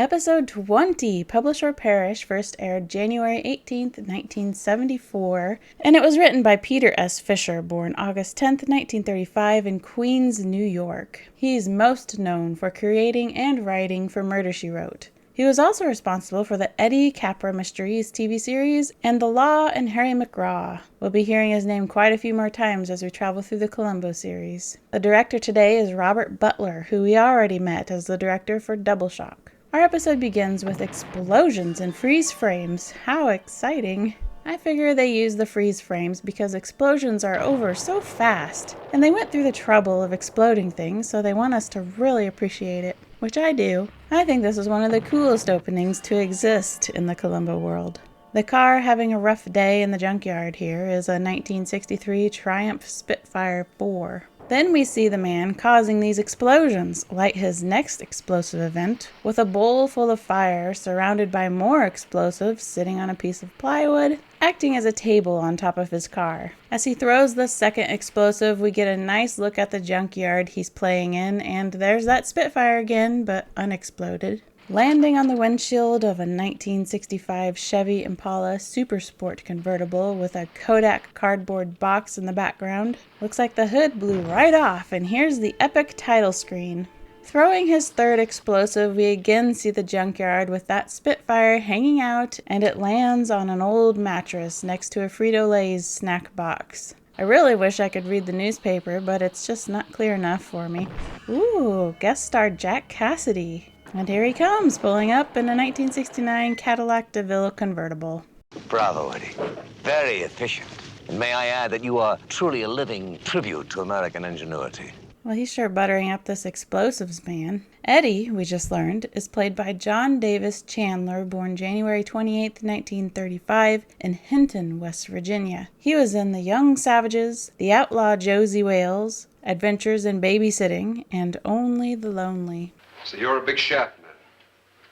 Episode 20, Publish or Perish, first aired January 18th, 1974, and it was written by Peter S. Fischer, born August 10th, 1935, in Queens, New York. He's most known for creating and writing for Murder, She Wrote. He was also responsible for the Eddie Capra Mysteries TV series and The Law and Harry McRae. We'll be hearing his name quite a few more times as we travel through the Columbo series. The director today is Robert Butler, who we already met as the director for Double Shock. Our episode begins with explosions and freeze frames. How exciting! I figure they use the freeze frames because explosions are over so fast, and they went through the trouble of exploding things, so they want us to really appreciate it, which I do. I think this is one of the coolest openings to exist in the Columbo world. The car having a rough day in the junkyard here is a 1963 Triumph Spitfire 4. Then we see the man causing these explosions light his next explosive event with a bowl full of fire surrounded by more explosives sitting on a piece of plywood, acting as a table on top of his car. As he throws the second explosive, we get a nice look at the junkyard he's playing in, and there's that Spitfire again, but unexploded. Landing on the windshield of a 1965 Chevy Impala Super Sport convertible with a Kodak cardboard box in the background. Looks like the hood blew right off, and here's the epic title screen. Throwing his third explosive, we again see the junkyard with that Spitfire hanging out, and it lands on an old mattress next to a Frito-Lay's snack box. I really wish I could read the newspaper, but it's just not clear enough for me. Ooh, guest star Jacques Cassidy. And here he comes, pulling up in a 1969 Cadillac DeVille convertible. Bravo, Eddie. Very efficient. And may I add that you are truly a living tribute to American ingenuity. Well, he's sure buttering up this explosives man. Eddie, we just learned, is played by John Davis Chandler, born January 28, 1935, in Hinton, West Virginia. He was in The Young Savages, The Outlaw Josie Wales, Adventures in Babysitting, and Only the Lonely. So you're a big shot, man.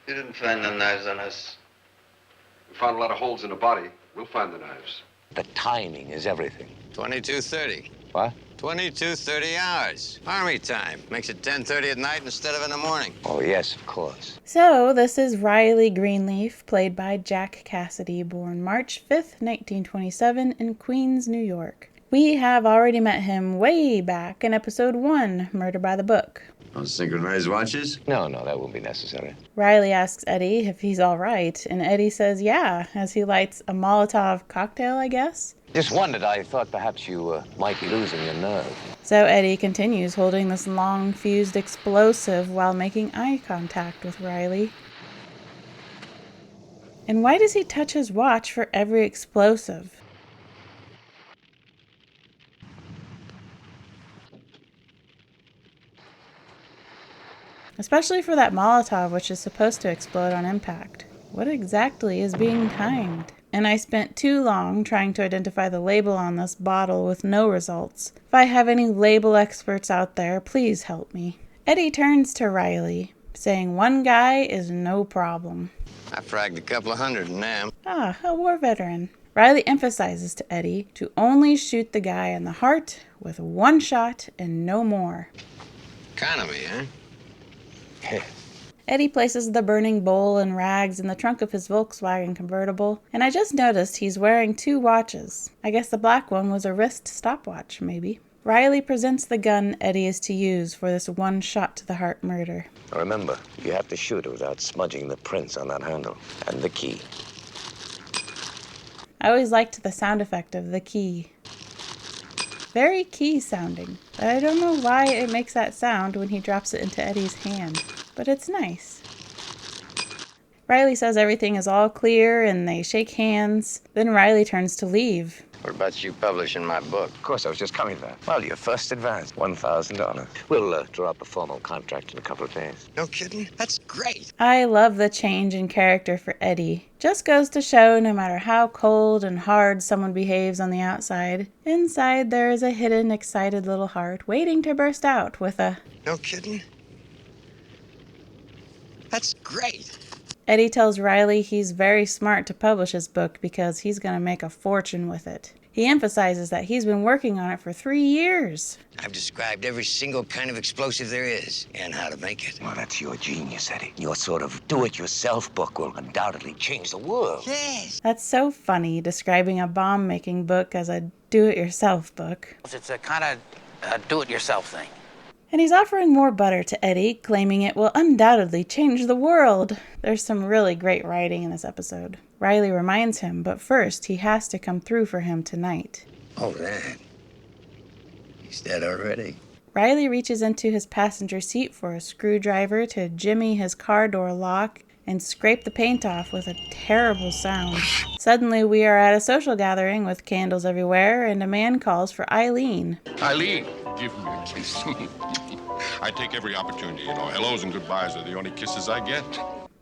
You didn't find the knives on us. We found a lot of holes in the body. We'll find the knives. The timing is everything. 22:30. What? 22:30 hours. Army time. Makes it 10:30 at night instead of in the morning. Oh, yes, of course. So, this is Riley Greenleaf, played by Jacques Cassidy, born March 5th, 1927, in Queens, New York. We have already met him way back in episode 1, Murder by the Book. On synchronized watches? No, that won't be necessary. Riley asks Eddie if he's all right, and Eddie says yeah, as he lights a Molotov cocktail, I guess. Just wondered, I thought perhaps you might be losing your nerve. So Eddie continues holding this long fused explosive while making eye contact with Riley. And why does he touch his watch for every explosive? Especially for that Molotov, which is supposed to explode on impact. What exactly is being timed? And I spent too long trying to identify the label on this bottle with no results. If I have any label experts out there, please help me. Eddie turns to Riley, saying one guy is no problem. I fragged a couple of hundred in them. Ah, a war veteran. Riley emphasizes to Eddie to only shoot the guy in the heart with one shot and no more. Economy, huh? Eddie places the burning bowl and rags in the trunk of his Volkswagen convertible, and I just noticed he's wearing 2 watches. I guess the black one was a wrist stopwatch, maybe. Riley presents the gun Eddie is to use for this one shot to the heart murder. Remember, you have to shoot it without smudging the prints on that handle and the key. I always liked the sound effect of the key. Very key sounding, but I don't know why it makes that sound when he drops it into Eddie's hand, but it's nice. Riley says everything is all clear and they shake hands. Then Riley turns to leave. What about you publishing my book? Of course, I was just coming to that. Well, your first advance, $1,000. We'll draw up a formal contract in a couple of days. No kidding? That's great. I love the change in character for Eddie. Just goes to show no matter how cold and hard someone behaves on the outside, inside there is a hidden, excited little heart waiting to burst out with a... No kidding? That's great. Eddie tells Riley he's very smart to publish his book because he's going to make a fortune with it. He emphasizes that he's been working on it for 3 years. I've described every single kind of explosive there is and how to make it. Well, that's your genius, Eddie. Your sort of do-it-yourself book will undoubtedly change the world. Yes. That's so funny, describing a bomb-making book as a do-it-yourself book. It's a kind of do-it-yourself thing. And he's offering more butter to Eddie, claiming it will undoubtedly change the world. There's some really great writing in this episode. Riley reminds him, but first he has to come through for him tonight. Oh, that. He's dead already. Riley reaches into his passenger seat for a screwdriver to jimmy his car door lock and scrape the paint off with a terrible sound. Suddenly we are at a social gathering with candles everywhere, and a man calls for Eileen. Eileen, give me a kiss. I take every opportunity, Hellos and goodbyes are the only kisses I get.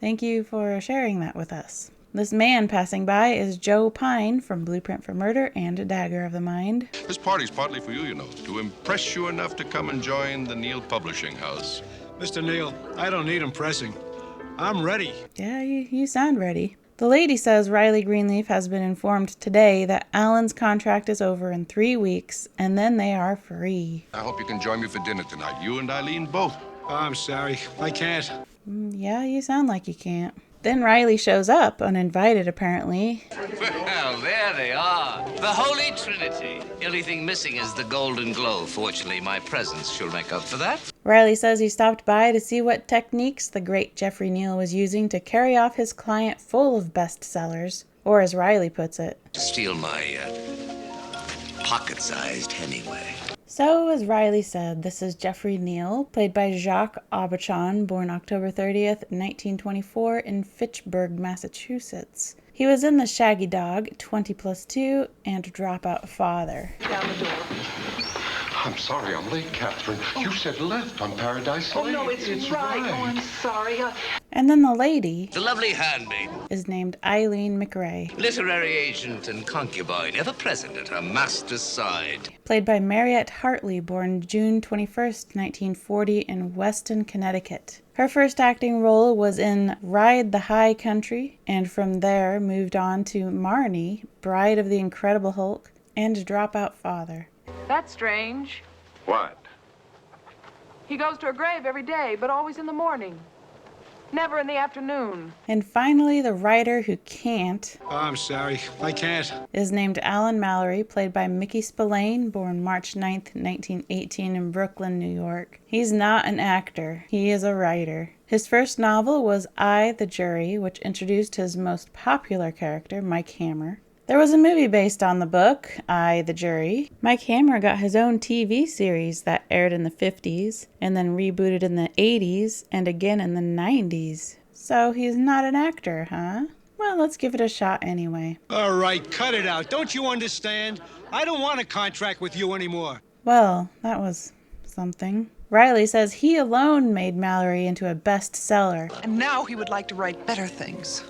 Thank you for sharing that with us. This man passing by is Joe Pine from Blueprint for Murder and Dagger of the Mind. This party's partly for you, to impress you enough to come and join the Neal Publishing House. Mr. Neal, I don't need impressing. I'm ready. Yeah, you sound ready. The lady says Riley Greenleaf has been informed today that Alan's contract is over in 3 weeks, and then they are free. I hope you can join me for dinner tonight, you and Eileen both. Oh, I'm sorry. I can't. Yeah, you sound like you can't. Then Riley shows up, uninvited apparently. Well, there they are. The Holy Trinity. The only thing missing is the golden glow. Fortunately, my presence shall make up for that. Riley says he stopped by to see what techniques the great Jeffrey Neal was using to carry off his client full of bestsellers, or as Riley puts it, To steal my pocket-sized Hemingway. So, as Riley said, this is Jeffrey Neal, played by Jacques Aubuchon, born October 30th, 1924, in Fitchburg, Massachusetts. He was in The Shaggy Dog, 20+2, and Dropout Father. Down the door. I'm sorry I'm late, Catherine. You said left on Paradise Lane. Oh, no, it's right. Oh, I'm sorry. And then the lady The lovely handmaiden, is named Eileen McRae, literary agent and concubine, ever present at her master's side. played by Mariette Hartley, born June 21st, 1940, in Weston, Connecticut. Her first acting role was in Ride the High Country, and from there moved on to Marnie, Bride of the Incredible Hulk, and Dropout Father. That's strange. What? He goes to her grave every day, but always in the morning. Never in the afternoon. And finally, the writer who can't Oh, I'm sorry. I can't. is named Alan Mallory, played by Mickey Spillane, born March 9th, 1918, in Brooklyn, New York. He's not an actor. He is a writer. His first novel was I, the Jury, which introduced his most popular character, Mike Hammer. There was a movie based on the book, I, the Jury. Mike Hammer got his own TV series that aired in the 50s, and then rebooted in the 80s, and again in the 90s. So he's not an actor, huh? Well, let's give it a shot anyway. All right, cut it out. Don't you understand? I don't want a contract with you anymore. Well, that was something. Riley says he alone made Mallory into a bestseller. And now he would like to write better things.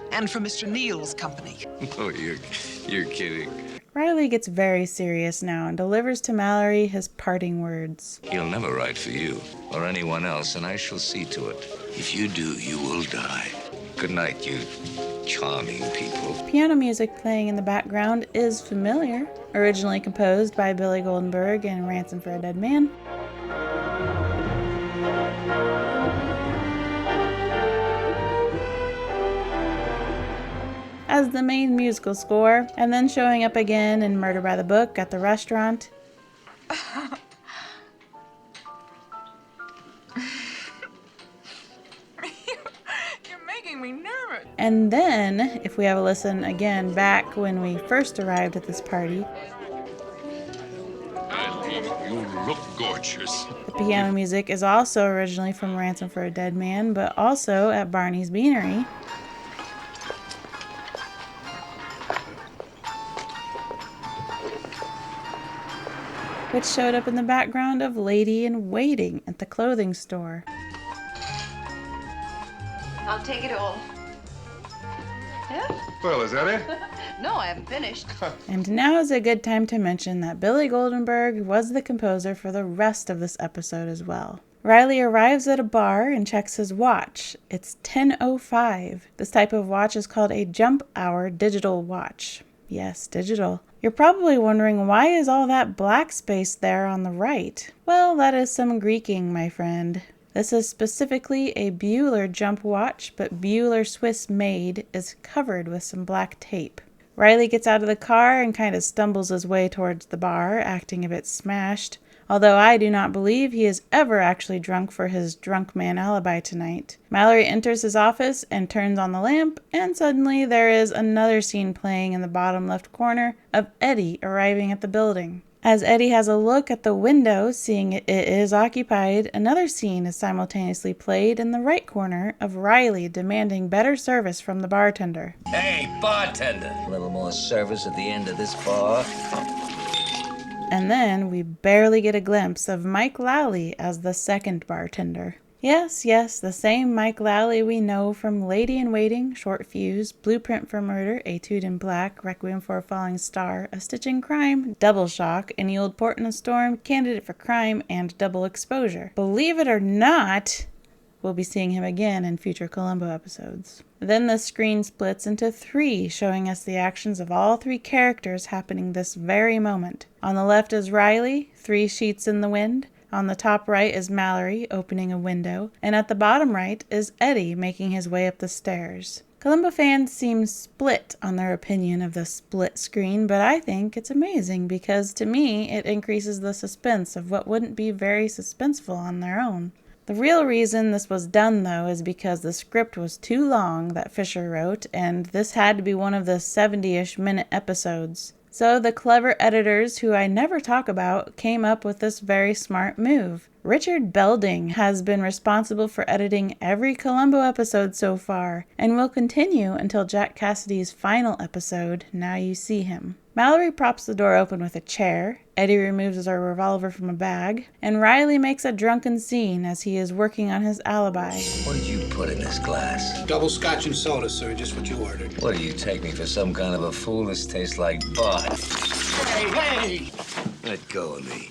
And for Mr. Neal's company. Oh, you're kidding. Riley gets very serious now and delivers to Mallory his parting words. He'll never write for you or anyone else, and I shall see to it. If you do, you will die. Good night, you charming people. Piano music playing in the background is familiar, originally composed by Billy Goldenberg in Ransom for a Dead Man. As the main musical score, and then showing up again in Murder by the Book at the restaurant. You're making me nervous. And then, if we have a listen again back when we first arrived at this party, Eileen, you look gorgeous. the piano music is also originally from Ransom for a Dead Man, but also at Barney's Beanery. Which showed up in the background of Lady in Waiting at the clothing store. I'll take it all. Yeah? Well, is that it? No, I haven't finished. And now is a good time to mention that Billy Goldenberg was the composer for the rest of this episode as well. Riley arrives at a bar and checks his watch. It's 10:05. This type of watch is called a jump hour digital watch. Yes, digital. You're probably wondering, why is all that black space there on the right? Well, that is some Greeking, my friend. This is specifically a Butler jump watch, but Butler Swiss made is covered with some black tape. Riley gets out of the car and kind of stumbles his way towards the bar, acting a bit smashed, although I do not believe he is ever actually drunk for his drunk man alibi tonight. Mallory enters his office and turns on the lamp, and suddenly there is another scene playing in the bottom left corner of Eddie arriving at the building. As Eddie has a look at the window, seeing it is occupied, another scene is simultaneously played in the right corner of Riley demanding better service from the bartender. Hey, bartender! A little more service at the end of this bar. And then we barely get a glimpse of Mike Lally as the second bartender. Yes, the same Mike Lally we know from Lady in Waiting, Short Fuse, Blueprint for Murder, Etude in Black, Requiem for a Falling Star, A Stitch in Crime, Double Shock, Any Old Port in a Storm, Candidate for Crime, and Double Exposure. Believe it or not, we'll be seeing him again in future Columbo episodes. Then the screen splits into 3, showing us the actions of all 3 characters happening this very moment. On the left is Riley, 3 sheets in the wind. On the top right is Mallory, opening a window. And at the bottom right is Eddie, making his way up the stairs. Columbo fans seem split on their opinion of the split screen, but I think it's amazing because to me it increases the suspense of what wouldn't be very suspenseful on their own. The real reason this was done, though, is because the script was too long that Fischer wrote, and this had to be one of the 70-ish minute episodes. So the clever editors, who I never talk about, came up with this very smart move. Richard Belding has been responsible for editing every Columbo episode so far, and will continue until Jack Cassidy's final episode, Now You See Him. Mallory props the door open with a chair, Eddie removes a revolver from a bag, and Riley makes a drunken scene as he is working on his alibi. What did you put in this glass? Double scotch and soda, sir, just what you ordered. What do you take me for, some kind of a fool? This tastes like bud. Hey! Let go of me.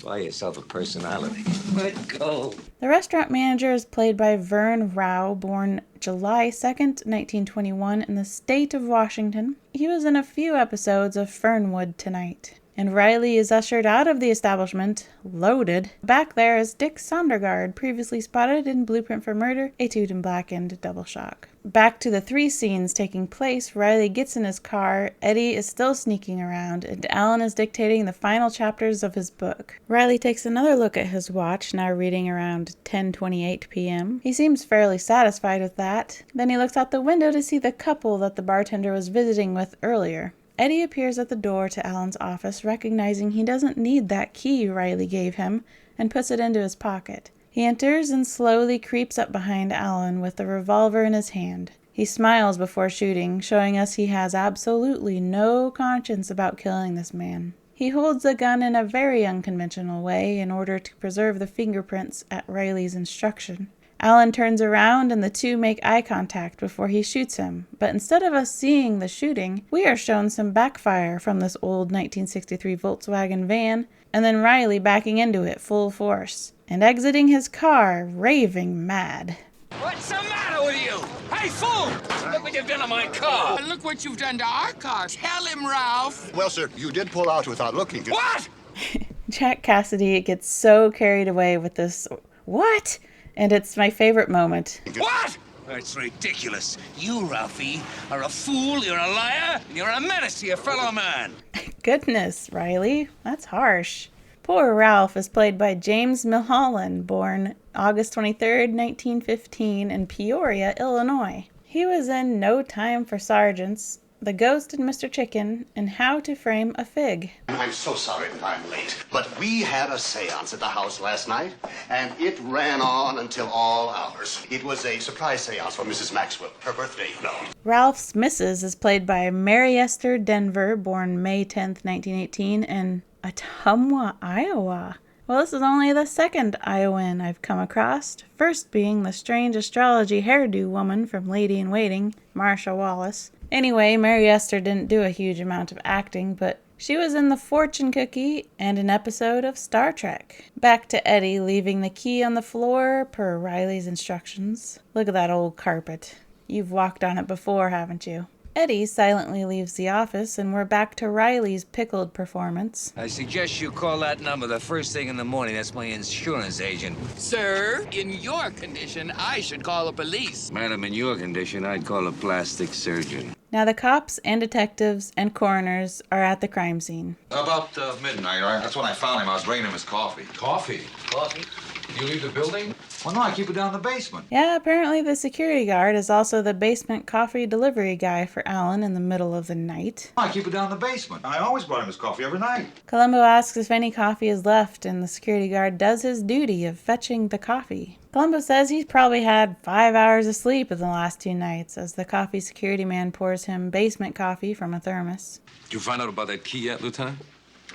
Buy yourself a personality. Let go. The restaurant manager is played by Vern Rao, born July 2nd, 1921, in the state of Washington. He was in a few episodes of Fernwood Tonight. And Riley is ushered out of the establishment, loaded. Back there is Dick Sondergaard, previously spotted in Blueprint for Murder, Etude in Black, and Double Shock. Back to the 3 scenes taking place, Riley gets in his car, Eddie is still sneaking around, and Alan is dictating the final chapters of his book. Riley takes another look at his watch, now reading around 10:28 p.m. He seems fairly satisfied with that. Then he looks out the window to see the couple that the bartender was visiting with earlier. Eddie appears at the door to Alan's office, recognizing he doesn't need that key Riley gave him, and puts it into his pocket. He enters and slowly creeps up behind Alan with the revolver in his hand. He smiles before shooting, showing us he has absolutely no conscience about killing this man. He holds the gun in a very unconventional way in order to preserve the fingerprints at Riley's instruction. Alan turns around and the two make eye contact before he shoots him, but instead of us seeing the shooting, we are shown some backfire from this old 1963 Volkswagen van, and then Riley backing into it full force, and exiting his car, raving mad. What's the matter with you? Hey, fool! Look what you've done to my car. Look what you've done to our car. Tell him, Ralph. Well, sir, you did pull out without looking. What? Jack Cassidy gets so carried away with this, what? And it's my favorite moment. What? That's ridiculous. You, Ralphie, are a fool, you're a liar, and you're a menace to your fellow man. Goodness, Riley, that's harsh. Poor Ralph is played by James Milholland, born August 23rd, 1915 in Peoria, Illinois. He was in No Time for Sergeants, The Ghost and Mr. Chicken, and How to Frame a Fig. I'm so sorry that I'm late, but we had a seance at the house last night, and it ran on until all hours. It was a surprise seance for Mrs. Maxwell, her birthday, you know. Ralph's missus is played by Mariette Denver, born May 10th, 1918, in Ottumwa, Iowa. Well, this is only the second Iowan I've come across, first being the strange astrology hairdo woman from Lady in Waiting, Marcia Wallace. Anyway, Mary Esther didn't do a huge amount of acting, but she was in The Fortune Cookie and an episode of Star Trek. Back to Eddie leaving the key on the floor per Riley's instructions. Look at that old carpet. You've walked on it before, haven't you? Eddie silently leaves the office, and we're back to Riley's pickled performance. I suggest you call that number the first thing in the morning. That's my insurance agent. Sir, in your condition, I should call the police. Madam, in your condition, I'd call a plastic surgeon. Now the cops and detectives and coroners are at the crime scene. About midnight, that's when I found him. I was bringing him his coffee. Coffee? You leave the building? Well, no, I keep it down in the basement. Yeah, apparently the security guard is also the basement coffee delivery guy for Alan in the middle of the night. I keep it down in the basement. I always brought him his coffee every night. Columbo asks if any coffee is left, and the security guard does his duty of fetching the coffee. Columbo says he's probably had 5 hours of sleep in the last 2 nights as the coffee security man pours him basement coffee from a thermos. Did you find out about that key yet, Lieutenant?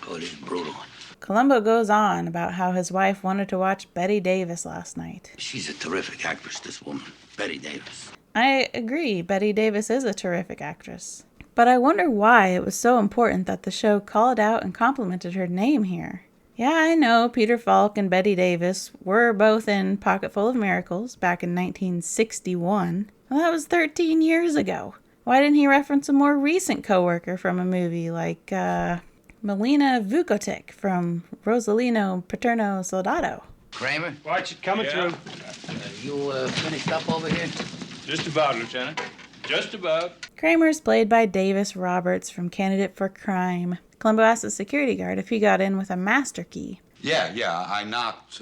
Oh, it is brutal. Columbo goes on about how his wife wanted to watch Bette Davis last night. She's a terrific actress, this woman, Bette Davis. I agree, Bette Davis is a terrific actress. But I wonder why it was so important that the show called out and complimented her name here. Yeah, I know Peter Falk and Bette Davis were both in Pocketful of Miracles back in 1961. Well, that was 13 years ago. Why didn't he reference a more recent coworker from a movie like, Melina Vukotic from Rosalino Paterno Soldado? Kramer? Watch it coming through. You finished up over here? Just about, Lieutenant. Just about. Kramer's played by Davis Roberts from Candidate for Crime. Columbo asked the security guard if he got in with a master key. Yeah, I knocked,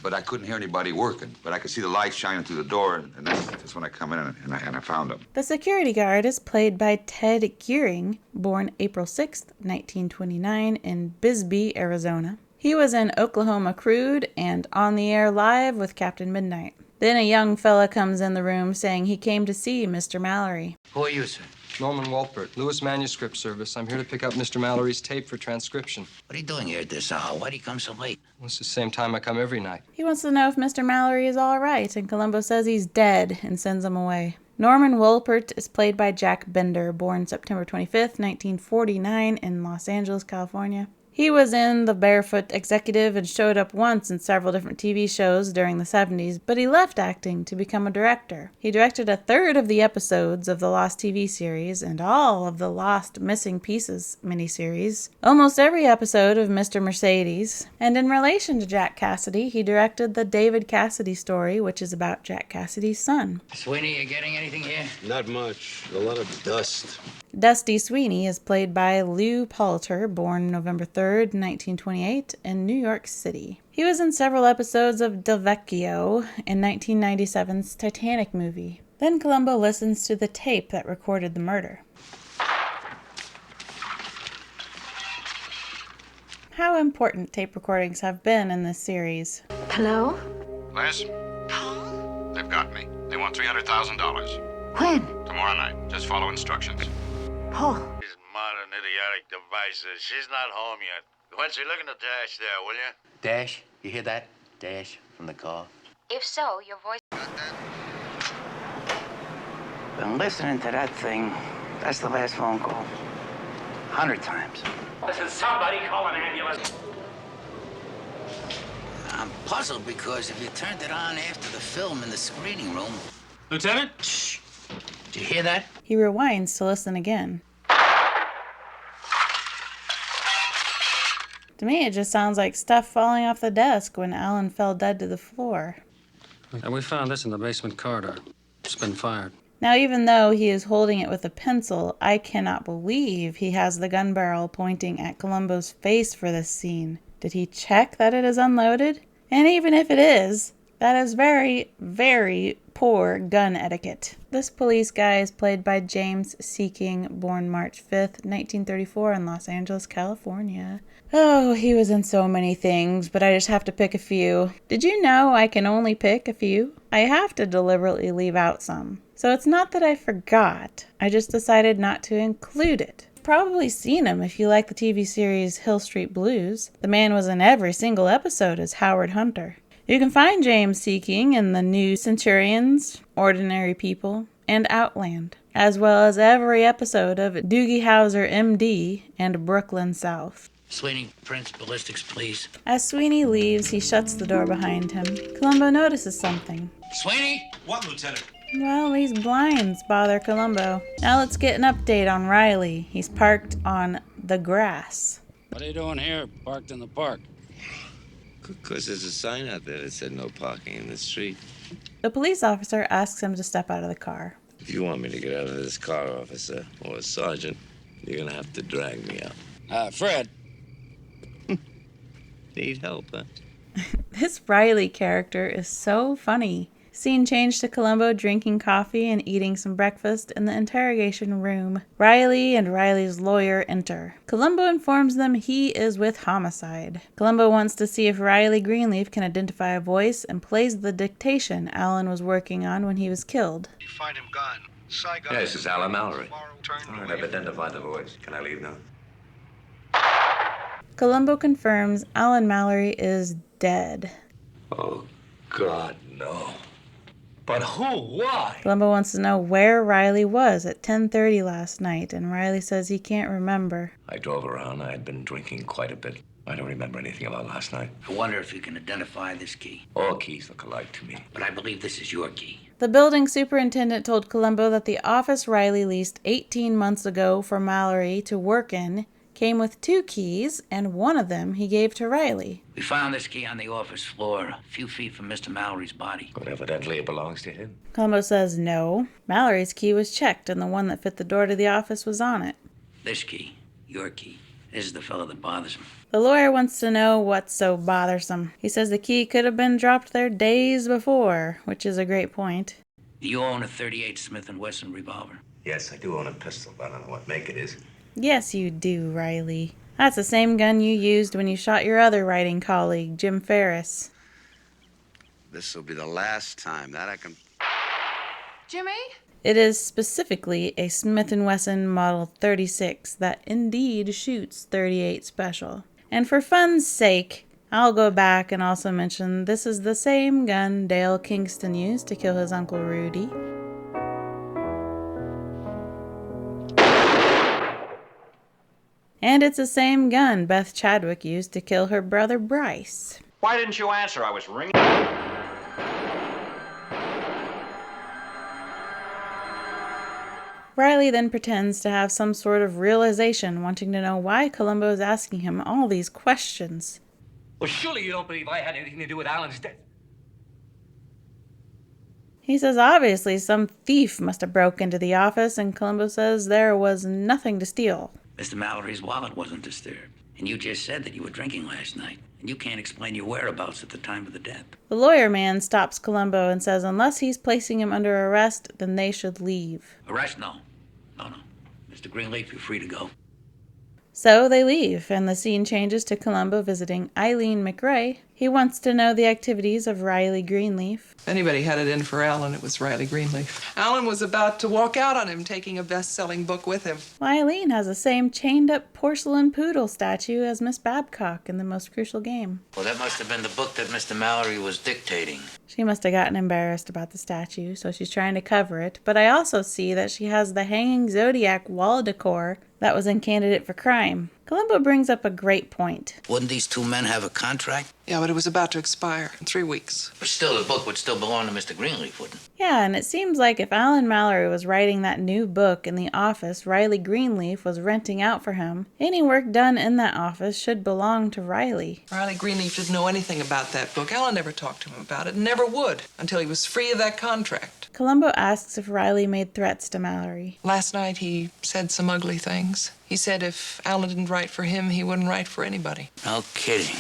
but I couldn't hear anybody working. But I could see the light shining through the door, and that's when I come in and I found him. The security guard is played by Ted Gearing, born April 6, 1929, in Bisbee, Arizona. He was in Oklahoma Crude and On the Air Live with Captain Midnight. Then a young fella comes in the room saying he came to see Mr. Mallory. Who are you, sir? Norman Wolpert, Lewis Manuscript Service. I'm here to pick up Mr. Mallory's tape for transcription. What are you doing here at this hour? Why'd he come so late? Well, it's the same time I come every night. He wants to know if Mr. Mallory is all right, and Columbo says he's dead and sends him away. Norman Wolpert is played by Jack Bender, born September 25th, 1949, in Los Angeles, California. He was in The Barefoot Executive and showed up once in several different TV shows during the 70s, but he left acting to become a director. He directed a third of the episodes of the Lost TV series and all of the Lost Missing Pieces miniseries, almost every episode of Mr. Mercedes, and in relation to Jack Cassidy, he directed the David Cassidy story, which is about Jack Cassidy's son. Sweeney, you getting anything here? Not much. A lot of dust. Dusty Sweeney is played by Lew Poulter, born November 3rd, 1928, in New York City. He was in several episodes of Del Vecchio in 1997's Titanic movie. Then Columbo listens to the tape that recorded the murder. How important tape recordings have been in this series. Hello? Liz? Paul? They've got me. They want $300,000. When? Tomorrow night. Just follow instructions. Paul. These modern idiotic devices. She's not home yet. Quincy, look in the dash there, will you? Dash? You hear that? Dash from the car. If so, your voice... Been listening to that thing. That's the last phone call. 100 times. Listen, somebody call an ambulance. I'm puzzled because if you turned it on after the film in the screening room... Lieutenant? Shh. Did you hear that? He rewinds to listen again. To me, it just sounds like stuff falling off the desk when Alan fell dead to the floor. And we found this in the basement corridor. It's been fired. Now, even though he is holding it with a pencil, I cannot believe he has the gun barrel pointing at Columbo's face for this scene. Did he check that it is unloaded? And even if it is, that is very, very poor gun etiquette. This police guy is played by James Seeking, born March 5th, 1934 in Los Angeles, California. Oh, he was in so many things, but I just have to pick a few. Did you know I can only pick a few? I have to deliberately leave out some. So it's not that I forgot, I just decided not to include it. You've probably seen him if you like the TV series Hill Street Blues. The man was in every single episode as Howard Hunter. You can find James Seeking in the new Centurions, Ordinary People, and Outland, as well as every episode of Doogie Howser, MD, and Brooklyn South. Sweeney, Prince, ballistics, please. As Sweeney leaves, he shuts the door behind him. Columbo notices something. Sweeney? What, Lieutenant? Well, these blinds bother Columbo. Now let's get an update on Riley. He's parked on the grass. What are you doing here, parked in the park? Because there's a sign out there that said no parking in the street. The police officer asks him to step out of the car. If you want me to get out of this car, officer, or sergeant, you're gonna have to drag me out. Fred. Need help, huh? This Riley character is so funny. Scene changed to Columbo drinking coffee and eating some breakfast in the interrogation room. Riley and Riley's lawyer enter. Columbo informs them he is with homicide. Columbo wants to see if Riley Greenleaf can identify a voice and plays the dictation Alan was working on when he was killed. You find him gone. Saigon. Yeah, this is Alan Mallory. All right, I've identified the voice. Can I leave now? Columbo confirms Alan Mallory is dead. Oh, God, no. But who? Why? Columbo wants to know where Riley was at 10:30 last night, and Riley says he can't remember. I drove around. I had been drinking quite a bit. I don't remember anything about last night. I wonder if you can identify this key. All keys look alike to me. But I believe this is your key. The building superintendent told Columbo that the office Riley leased 18 months ago for Mallory to work in came with 2 keys, and one of them he gave to Riley. We found this key on the office floor, a few feet from Mr. Mallory's body. But evidently it belongs to him. Columbo says no. Mallory's key was checked, and the one that fit the door to the office was on it. This key, your key. This is the fellow that bothers him. The lawyer wants to know what's so bothersome. He says the key could have been dropped there days before, which is a great point. Do you own a .38 Smith & Wesson revolver? Yes, I do own a pistol, but I don't know what make it is. Yes, you do, Riley. That's the same gun you used when you shot your other writing colleague, Jim Ferris. This will be the last time that I can... Jimmy? It is specifically a Smith & Wesson Model 36 that indeed shoots .38 Special. And for fun's sake, I'll go back and also mention this is the same gun Dale Kingston used to kill his Uncle Rudy. And it's the same gun Beth Chadwick used to kill her brother Bryce. Why didn't you answer? I was ringing. Riley then pretends to have some sort of realization, wanting to know why Columbo is asking him all these questions. Well, surely you don't believe I had anything to do with Alan's death. He says obviously some thief must have broke into the office, and Columbo says there was nothing to steal. Mr. Mallory's wallet wasn't disturbed. And you just said that you were drinking last night. And you can't explain your whereabouts at the time of the death. The lawyer man stops Columbo and says unless he's placing him under arrest, then they should leave. Arrest? No. No. Mr. Greenleaf, you're free to go. So they leave, and the scene changes to Columbo visiting Eileen McRae. He wants to know the activities of Riley Greenleaf. If anybody had it in for Alan, it was Riley Greenleaf. Alan was about to walk out on him, taking a best-selling book with him. Eileen has the same chained-up porcelain poodle statue as Miss Babcock in The Most Crucial Game. Well, that must have been the book that Mr. Mallory was dictating. She must have gotten embarrassed about the statue, so she's trying to cover it. But I also see that she has the hanging zodiac wall decor that was in Candidate for Crime. Columbo brings up a great point. Wouldn't these 2 men have a contract? Yeah, but it was about to expire in 3 weeks. But still, the book would still belong to Mr. Greenleaf, wouldn't it? Yeah, and it seems like if Alan Mallory was writing that new book in the office Riley Greenleaf was renting out for him, any work done in that office should belong to Riley. Riley Greenleaf didn't know anything about that book. Alan never talked to him about it, and never would, until he was free of that contract. Columbo asks if Riley made threats to Mallory. Last night, he said some ugly things. He said if Alan didn't write for him, he wouldn't write for anybody. No kidding.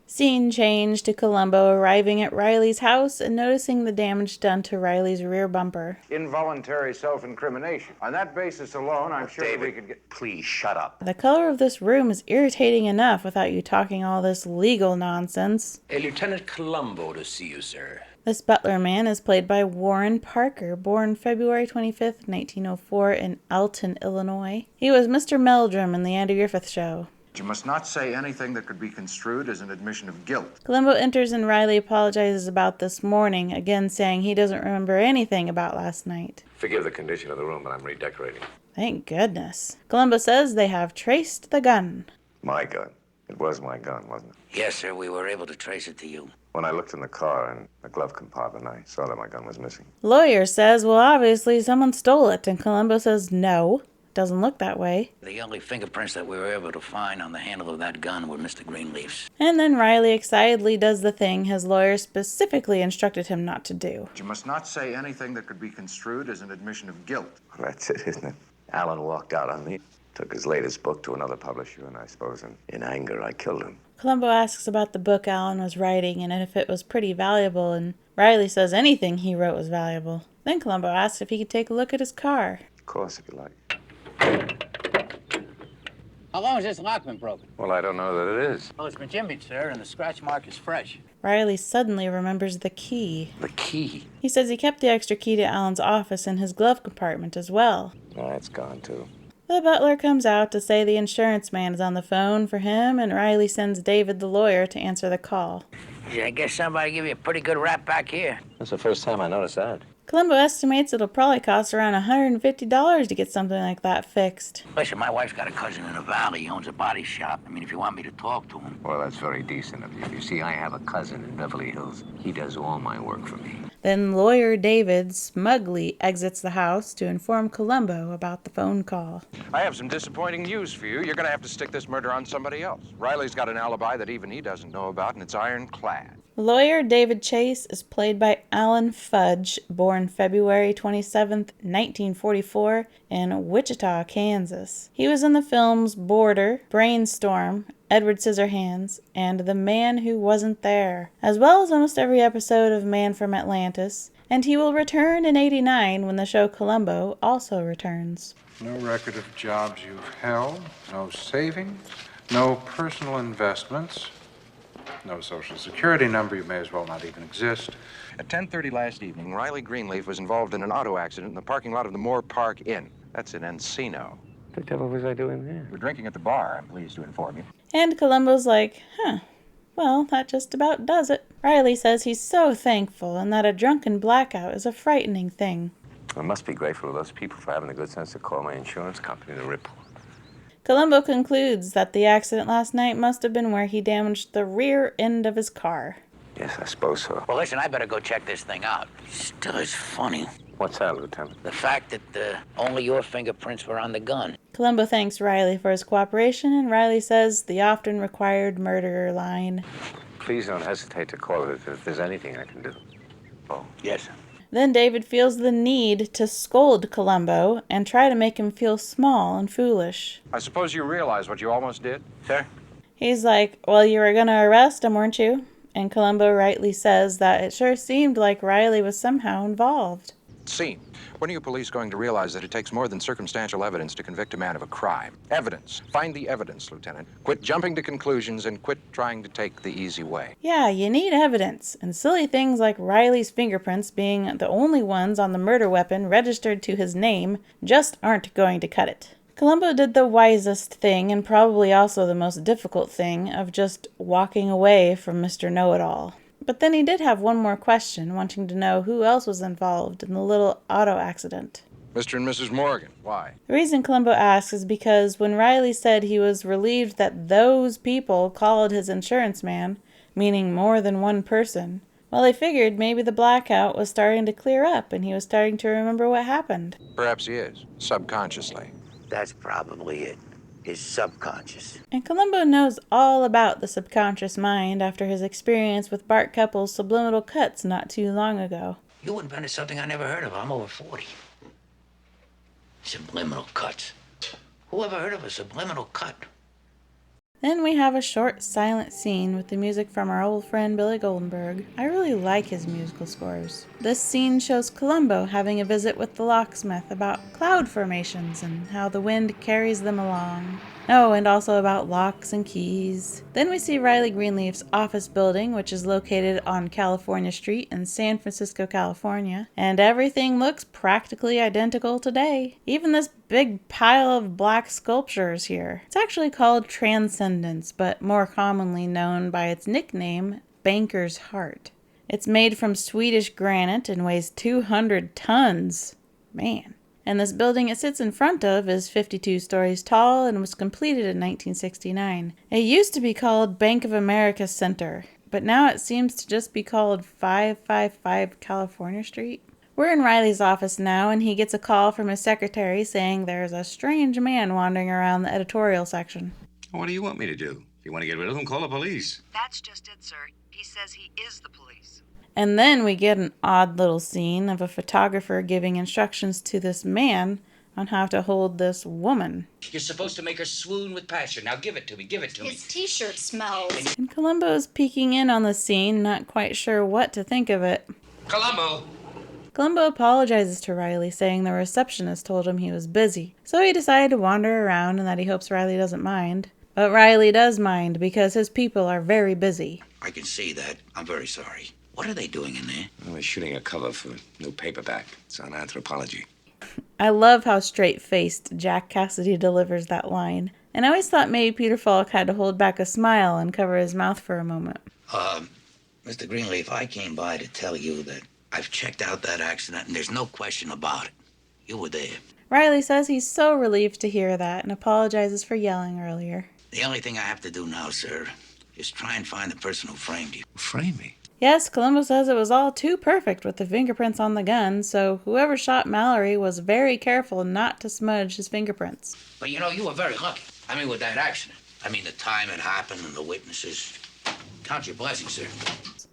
Scene change to Columbo arriving at Riley's house and noticing the damage done to Riley's rear bumper. Involuntary self-incrimination. On that basis alone, I'm sure David, we could get... Please, shut up. The color of this room is irritating enough without you talking all this legal nonsense. Lieutenant Columbo to see you, sir. This butler man is played by Warren Parker, born February 25th, 1904 in Alton, Illinois. He was Mr. Meldrum in The Andy Griffith Show. You must not say anything that could be construed as an admission of guilt. Columbo enters and Riley apologizes about this morning, again saying he doesn't remember anything about last night. Forgive the condition of the room, but I'm redecorating. Thank goodness. Columbo says they have traced the gun. My gun. It was my gun, wasn't it? Yes, sir. We were able to trace it to you. When I looked in the car in the glove compartment, I saw that my gun was missing. Lawyer says, well, obviously someone stole it, and Columbo says, no, doesn't look that way. The only fingerprints that we were able to find on the handle of that gun were Mr. Greenleaf's. And then Riley excitedly does the thing his lawyer specifically instructed him not to do. You must not say anything that could be construed as an admission of guilt. Well, that's it, isn't it? Alan walked out on me, took his latest book to another publisher, and I suppose in anger I killed him. Columbo asks about the book Alan was writing and if it was pretty valuable, and Riley says anything he wrote was valuable. Then Columbo asks if he could take a look at his car. Of course, if you like. How long has this lock been broken? Well, I don't know that it is. Well, it's been jimmied, sir, and the scratch mark is fresh. Riley suddenly remembers the key. The key? He says he kept the extra key to Alan's office in his glove compartment as well. Oh, it's gone, too. The butler comes out to say the insurance man is on the phone for him, and Riley sends David, the lawyer, to answer the call. Yeah, I guess somebody give you a pretty good rap back here. That's the first time I noticed that. Columbo estimates it'll probably cost around $150 to get something like that fixed. Listen, my wife's got a cousin in the valley. He owns a body shop. I mean, if you want me to talk to him. Well, that's very decent of you. You see, I have a cousin in Beverly Hills. He does all my work for me. Then lawyer David smugly exits the house to inform Columbo about the phone call. I have some disappointing news for you. You're going to have to stick this murder on somebody else. Riley's got an alibi that even he doesn't know about, and it's ironclad. Lawyer David Chase is played by Alan Fudge, born February 27, 1944, in Wichita, Kansas. He was in the films Border, Brainstorm, Edward Scissorhands, and The Man Who Wasn't There, as well as almost every episode of Man from Atlantis, and he will return in '89 when the show Columbo also returns. No record of jobs you've held, no savings, no personal investments, no social security number. You may as well not even exist. At 10:30 last evening, Riley Greenleaf was involved in an auto accident in the parking lot of the Moore Park Inn. That's in Encino. The devil was I doing there? We're drinking at the bar, I'm pleased to inform you. And Columbo's like, well, that just about does it. Riley says he's so thankful and that a drunken blackout is a frightening thing. I must be grateful to those people for having the good sense to call my insurance company to report. Columbo concludes that the accident last night must have been where he damaged the rear end of his car. Yes, I suppose so. Well, listen, I better go check this thing out. Still, it's funny. What's that, Lieutenant? The fact that only your fingerprints were on the gun. Columbo thanks Riley for his cooperation, and Riley says the often required murderer line. Please don't hesitate to call it if there's anything I can do. Oh, yes. Then David feels the need to scold Columbo and try to make him feel small and foolish. I suppose you realize what you almost did? Sir? He's like, well, you were going to arrest him, weren't you? And Columbo rightly says that it sure seemed like Riley was somehow involved. Scene. When are you police going to realize that it takes more than circumstantial evidence to convict a man of a crime? Evidence. Find the evidence, Lieutenant. Quit jumping to conclusions and quit trying to take the easy way. Yeah, you need evidence. And silly things like Riley's fingerprints being the only ones on the murder weapon registered to his name just aren't going to cut it. Columbo did the wisest thing, and probably also the most difficult thing, of just walking away from Mr. Know-It-All. But then he did have one more question, wanting to know who else was involved in the little auto accident. Mr. and Mrs. Morgan. Why? The reason Columbo asks is because when Riley said he was relieved that those people called his insurance man, meaning more than one person, well, they figured maybe the blackout was starting to clear up and he was starting to remember what happened. Perhaps he is, subconsciously. That's probably it. His subconscious. And Columbo knows all about the subconscious mind after his experience with Bart Keppel's subliminal cuts not too long ago. You invented something I never heard of. I'm over 40. Subliminal cuts. Who ever heard of a subliminal cut? Then we have a short, silent scene with the music from our old friend Billy Goldenberg. I really like his musical scores. This scene shows Columbo having a visit with the locksmith about cloud formations and how the wind carries them along. Oh, and also about locks and keys. Then we see Riley Greenleaf's office building, which is located on California Street in San Francisco, California. And everything looks practically identical today. Even this big pile of black sculptures here. It's actually called Transcendence, but more commonly known by its nickname, Banker's Heart. It's made from Swedish granite and weighs 200 tons. Man. And this building it sits in front of is 52 stories tall and was completed in 1969. It used to be called Bank of America Center, but but now it seems to just be called 555 California Street. We're in Riley's office now, and he gets a call from his secretary saying there's a strange man wandering around the editorial section. What do you want me to do? If you want to get rid of him, call the police. That's just it, sir. He says he is the police. And then we get an odd little scene of a photographer giving instructions to this man on how to hold this woman. You're supposed to make her swoon with passion. Now give it to me, give it to me. His t-shirt smells. And Columbo's peeking in on the scene, not quite sure what to think of it. Columbo! Columbo apologizes to Riley, saying the receptionist told him he was busy. So he decided to wander around and that he hopes Riley doesn't mind. But Riley does mind because his people are very busy. I can see that. I'm very sorry. What are they doing in there? Well, they're shooting a cover for a new paperback. It's on anthropology. I love how straight-faced Jack Cassidy delivers that line. And I always thought maybe Peter Falk had to hold back a smile and cover his mouth for a moment. Mr. Greenleaf, I came by to tell you that I've checked out that accident and there's no question about it. You were there. Riley says he's so relieved to hear that and apologizes for yelling earlier. The only thing I have to do now, sir, is try and find the person who framed you. Framed me? Yes, Columbo says it was all too perfect with the fingerprints on the gun, so whoever shot Mallory was very careful not to smudge his fingerprints. But you know, you were very lucky. I mean, with that accident. I mean, the time it happened and the witnesses. Count your blessings, sir.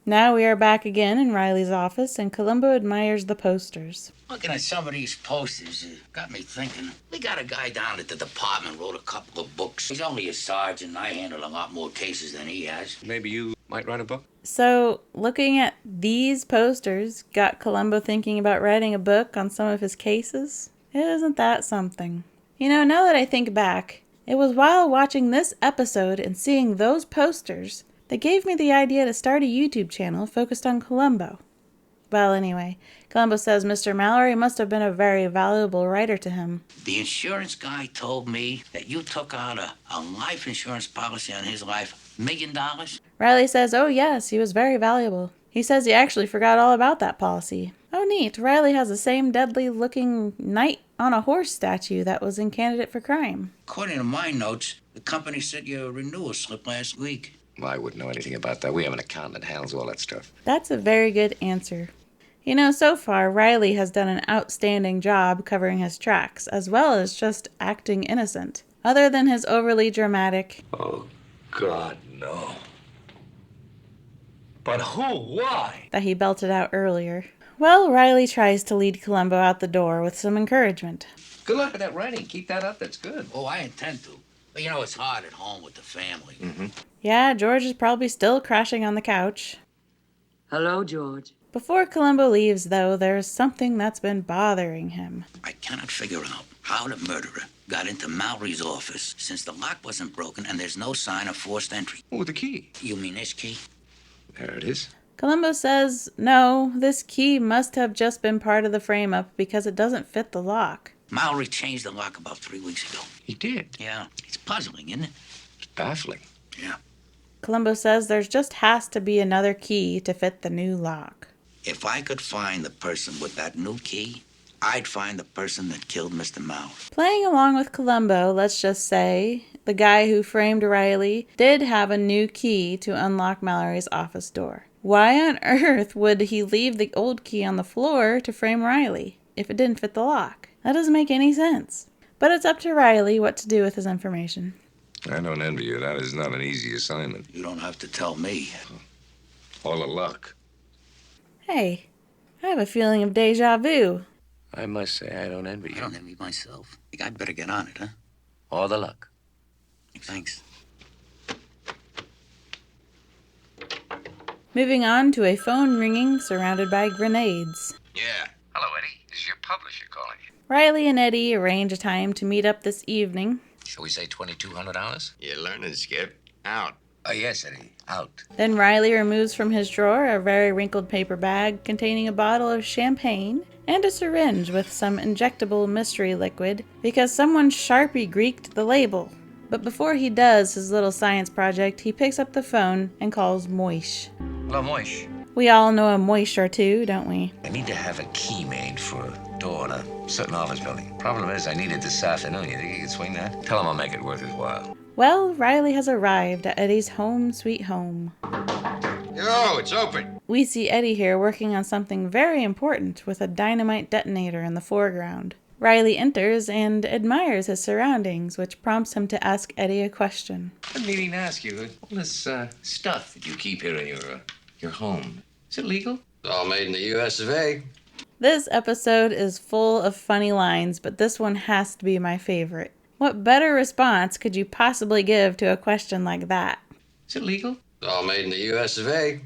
Now we are back again in Riley's office, and Columbo admires the posters. Looking at some of these posters got me thinking. We got a guy down at the department wrote a couple of books. He's only a sergeant, and I handle a lot more cases than he has. Maybe you might write a book? So, looking at these posters got Columbo thinking about writing a book on some of his cases. Isn't that something? You know, now that I think back, it was while watching this episode and seeing those posters that gave me the idea to start a YouTube channel focused on Columbo. Well, anyway, Columbo says Mr. Mallory must have been a very valuable writer to him. The insurance guy told me that you took out a life insurance policy on his life. $1 million? Riley says, oh yes, he was very valuable. He says he actually forgot all about that policy. Oh neat, Riley has the same deadly-looking knight on a horse statue that was in Candidate for Crime. According to my notes, the company sent you a renewal slip last week. Well, I wouldn't know anything about that. We have an accountant that handles all that stuff. That's a very good answer. You know, so far, Riley has done an outstanding job covering his tracks, as well as just acting innocent. Other than his overly dramatic... Oh, God, no. But who? Why? ...that he belted out earlier. Well, Riley tries to lead Columbo out the door with some encouragement. Good luck with that writing. Keep that up. That's good. Oh, I intend to. But you know, it's hard at home with the family. Mm-hmm. Yeah, George is probably still crashing on the couch. Hello, George. Before Columbo leaves, though, there's something that's been bothering him. I cannot figure out how the murderer got into Mallory's office since the lock wasn't broken and there's no sign of forced entry. Oh, with the key. You mean this key? There it is. Columbo says, no, this key must have just been part of the frame-up because it doesn't fit the lock. Mallory changed the lock about 3 weeks ago. He did? Yeah. It's puzzling, isn't it? It's baffling. Yeah. Columbo says there's just has to be another key to fit the new lock. If I could find the person with that new key, I'd find the person that killed Mr. Mallory. Playing along with Columbo, let's just say, the guy who framed Riley did have a new key to unlock Mallory's office door. Why on earth would he leave the old key on the floor to frame Riley if it didn't fit the lock? That doesn't make any sense. But it's up to Riley what to do with his information. I don't envy you. That is not an easy assignment. You don't have to tell me. All the luck. Hey, I have a feeling of deja vu. I must say I don't envy you. I don't envy myself. I think I'd better get on it, huh? All the luck. Thanks. Moving on to a phone ringing surrounded by grenades. Yeah. Hello, Eddie. This is your publisher calling you. Riley and Eddie arrange a time to meet up this evening. Shall we say $2,200? You're learning, Skip. Out. Oh, yes, Eddie. Out. Then Riley removes from his drawer a very wrinkled paper bag containing a bottle of champagne and a syringe with some injectable mystery liquid because someone Sharpie Greeked the label. But before he does his little science project, he picks up the phone and calls Moish. Hello, Moish. We all know a Moish or two, don't we? I need to have a key made for a door in a certain office building. Problem is, I need it this afternoon. You think you can swing that? Tell him I'll make it worth his while. Well, Riley has arrived at Eddie's home sweet home. Yeah, Oh, it's open. We see Eddie here working on something very important with a dynamite detonator in the foreground. Riley enters and admires his surroundings, which prompts him to ask Eddie a question. I'm needing to ask you, all this stuff that you keep here in your home, is it legal? It's all made in the U.S. of A. This episode is full of funny lines, but this one has to be my favorite. What better response could you possibly give to a question like that? Is it legal? It's all made in the U.S. of A.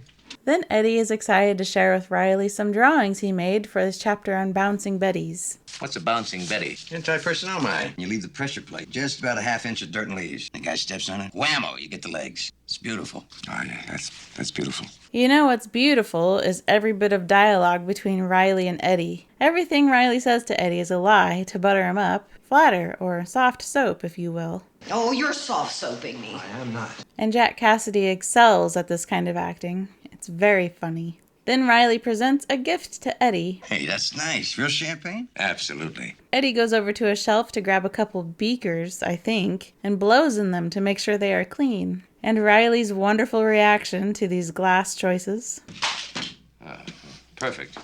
Then Eddie is excited to share with Riley some drawings he made for his chapter on bouncing Bettys. What's a bouncing Betty? Anti-personnel mine. You leave the pressure plate just about a half-inch of dirt and leaves. The guy steps on it, whammo, you get the legs. It's beautiful. Oh, yeah, that's beautiful. You know what's beautiful is every bit of dialogue between Riley and Eddie. Everything Riley says to Eddie is a lie to butter him up, flatter, or soft soap, if you will. Oh, you're soft-soaping me. I am not. And Jack Cassidy excels at this kind of acting. It's very funny. Then Riley presents a gift to Eddie. Hey, that's nice. Real champagne? Absolutely. Eddie goes over to a shelf to grab a couple beakers, I think, and blows in them to make sure they are clean. And Riley's wonderful reaction to these glass choices. Perfect.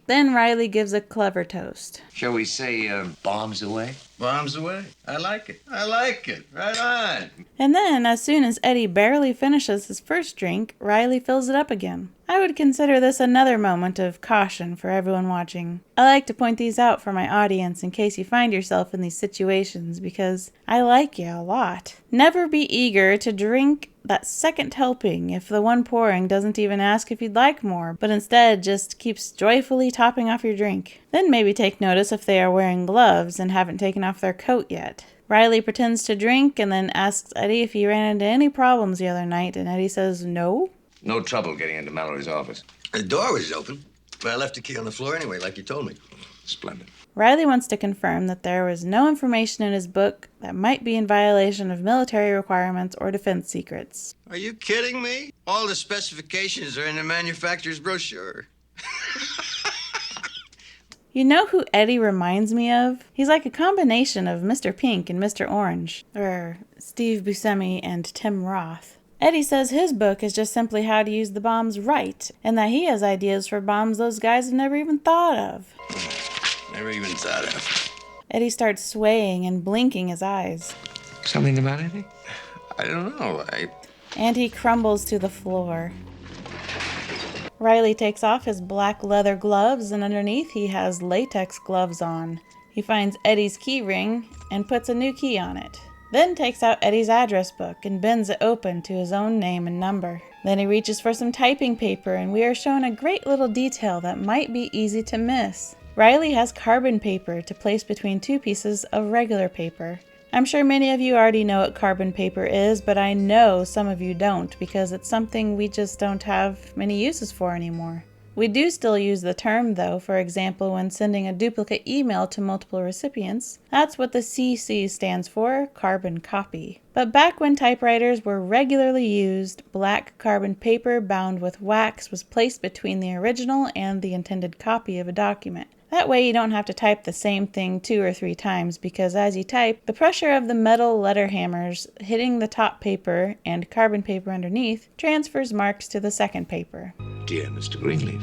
Then Riley gives a clever toast. Shall we say bombs away? Bombs away. I like it. I like it. Right on. And then, as soon as Eddie barely finishes his first drink, Riley fills it up again. I would consider this another moment of caution for everyone watching. I like to point these out for my audience in case you find yourself in these situations because I like you a lot. Never be eager to drink that second helping if the one pouring doesn't even ask if you'd like more, but instead just keeps joyfully topping off your drink. Then maybe take notice if they are wearing gloves and haven't taken off their coat yet. Riley pretends to drink and then asks Eddie if he ran into any problems the other night, and Eddie says no. No trouble getting into Mallory's office. The door was open, but I left the key on the floor anyway, like you told me. Splendid. Riley wants to confirm that there was no information in his book that might be in violation of military requirements or defense secrets. Are you kidding me? All the specifications are in the manufacturer's brochure. You know who Eddie reminds me of? He's like a combination of Mr. Pink and Mr. Orange, or Steve Buscemi and Tim Roth. Eddie says his book is just simply how to use the bombs right, and that he has ideas for bombs those guys have never even thought of. Never even thought of. Eddie starts swaying and blinking his eyes. Something the matter, Eddie? I don't know. And he crumbles to the floor. Riley takes off his black leather gloves, and underneath he has latex gloves on. He finds Eddie's key ring and puts a new key on it. Then takes out Eddie's address book and bends it open to his own name and number. Then he reaches for some typing paper, and we are shown a great little detail that might be easy to miss. Riley has carbon paper to place between two pieces of regular paper. I'm sure many of you already know what carbon paper is, but I know some of you don't because it's something we just don't have many uses for anymore. We do still use the term, though, for example, when sending a duplicate email to multiple recipients. That's what the CC stands for, carbon copy. But back when typewriters were regularly used, black carbon paper bound with wax was placed between the original and the intended copy of a document. That way you don't have to type the same thing 2 or 3 times because as you type, the pressure of the metal letter hammers hitting the top paper and carbon paper underneath transfers marks to the second paper. Dear Mr. Greenleaf.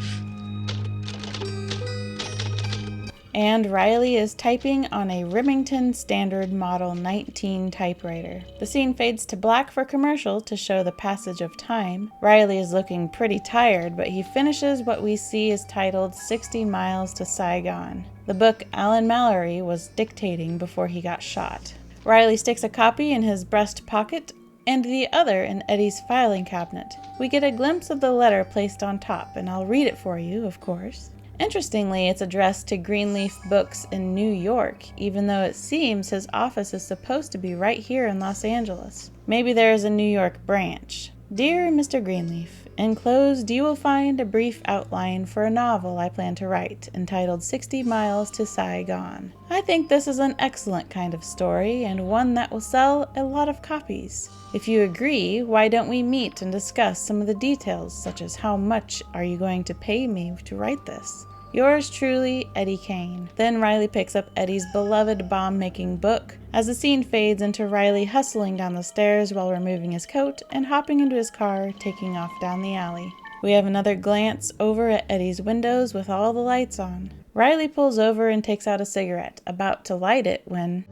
And Riley is typing on a Remington Standard Model 19 typewriter. The scene fades to black for commercial to show the passage of time. Riley is looking pretty tired, but he finishes what we see is titled 60 Miles to Saigon, the book Alan Mallory was dictating before he got shot. Riley sticks a copy in his breast pocket and the other in Eddie's filing cabinet. We get a glimpse of the letter placed on top, and I'll read it for you, of course. Interestingly, it's addressed to Greenleaf Books in New York, even though it seems his office is supposed to be right here in Los Angeles. Maybe there is a New York branch. Dear Mr. Greenleaf, enclosed you will find a brief outline for a novel I plan to write, entitled 60 Miles to Saigon. I think this is an excellent kind of story, and one that will sell a lot of copies. If you agree, why don't we meet and discuss some of the details, such as how much are you going to pay me to write this? Yours truly, Eddie Kane. Then Riley picks up Eddie's beloved bomb-making book as the scene fades into Riley hustling down the stairs while removing his coat and hopping into his car, taking off down the alley. We have another glance over at Eddie's windows with all the lights on. Riley pulls over and takes out a cigarette, about to light it when...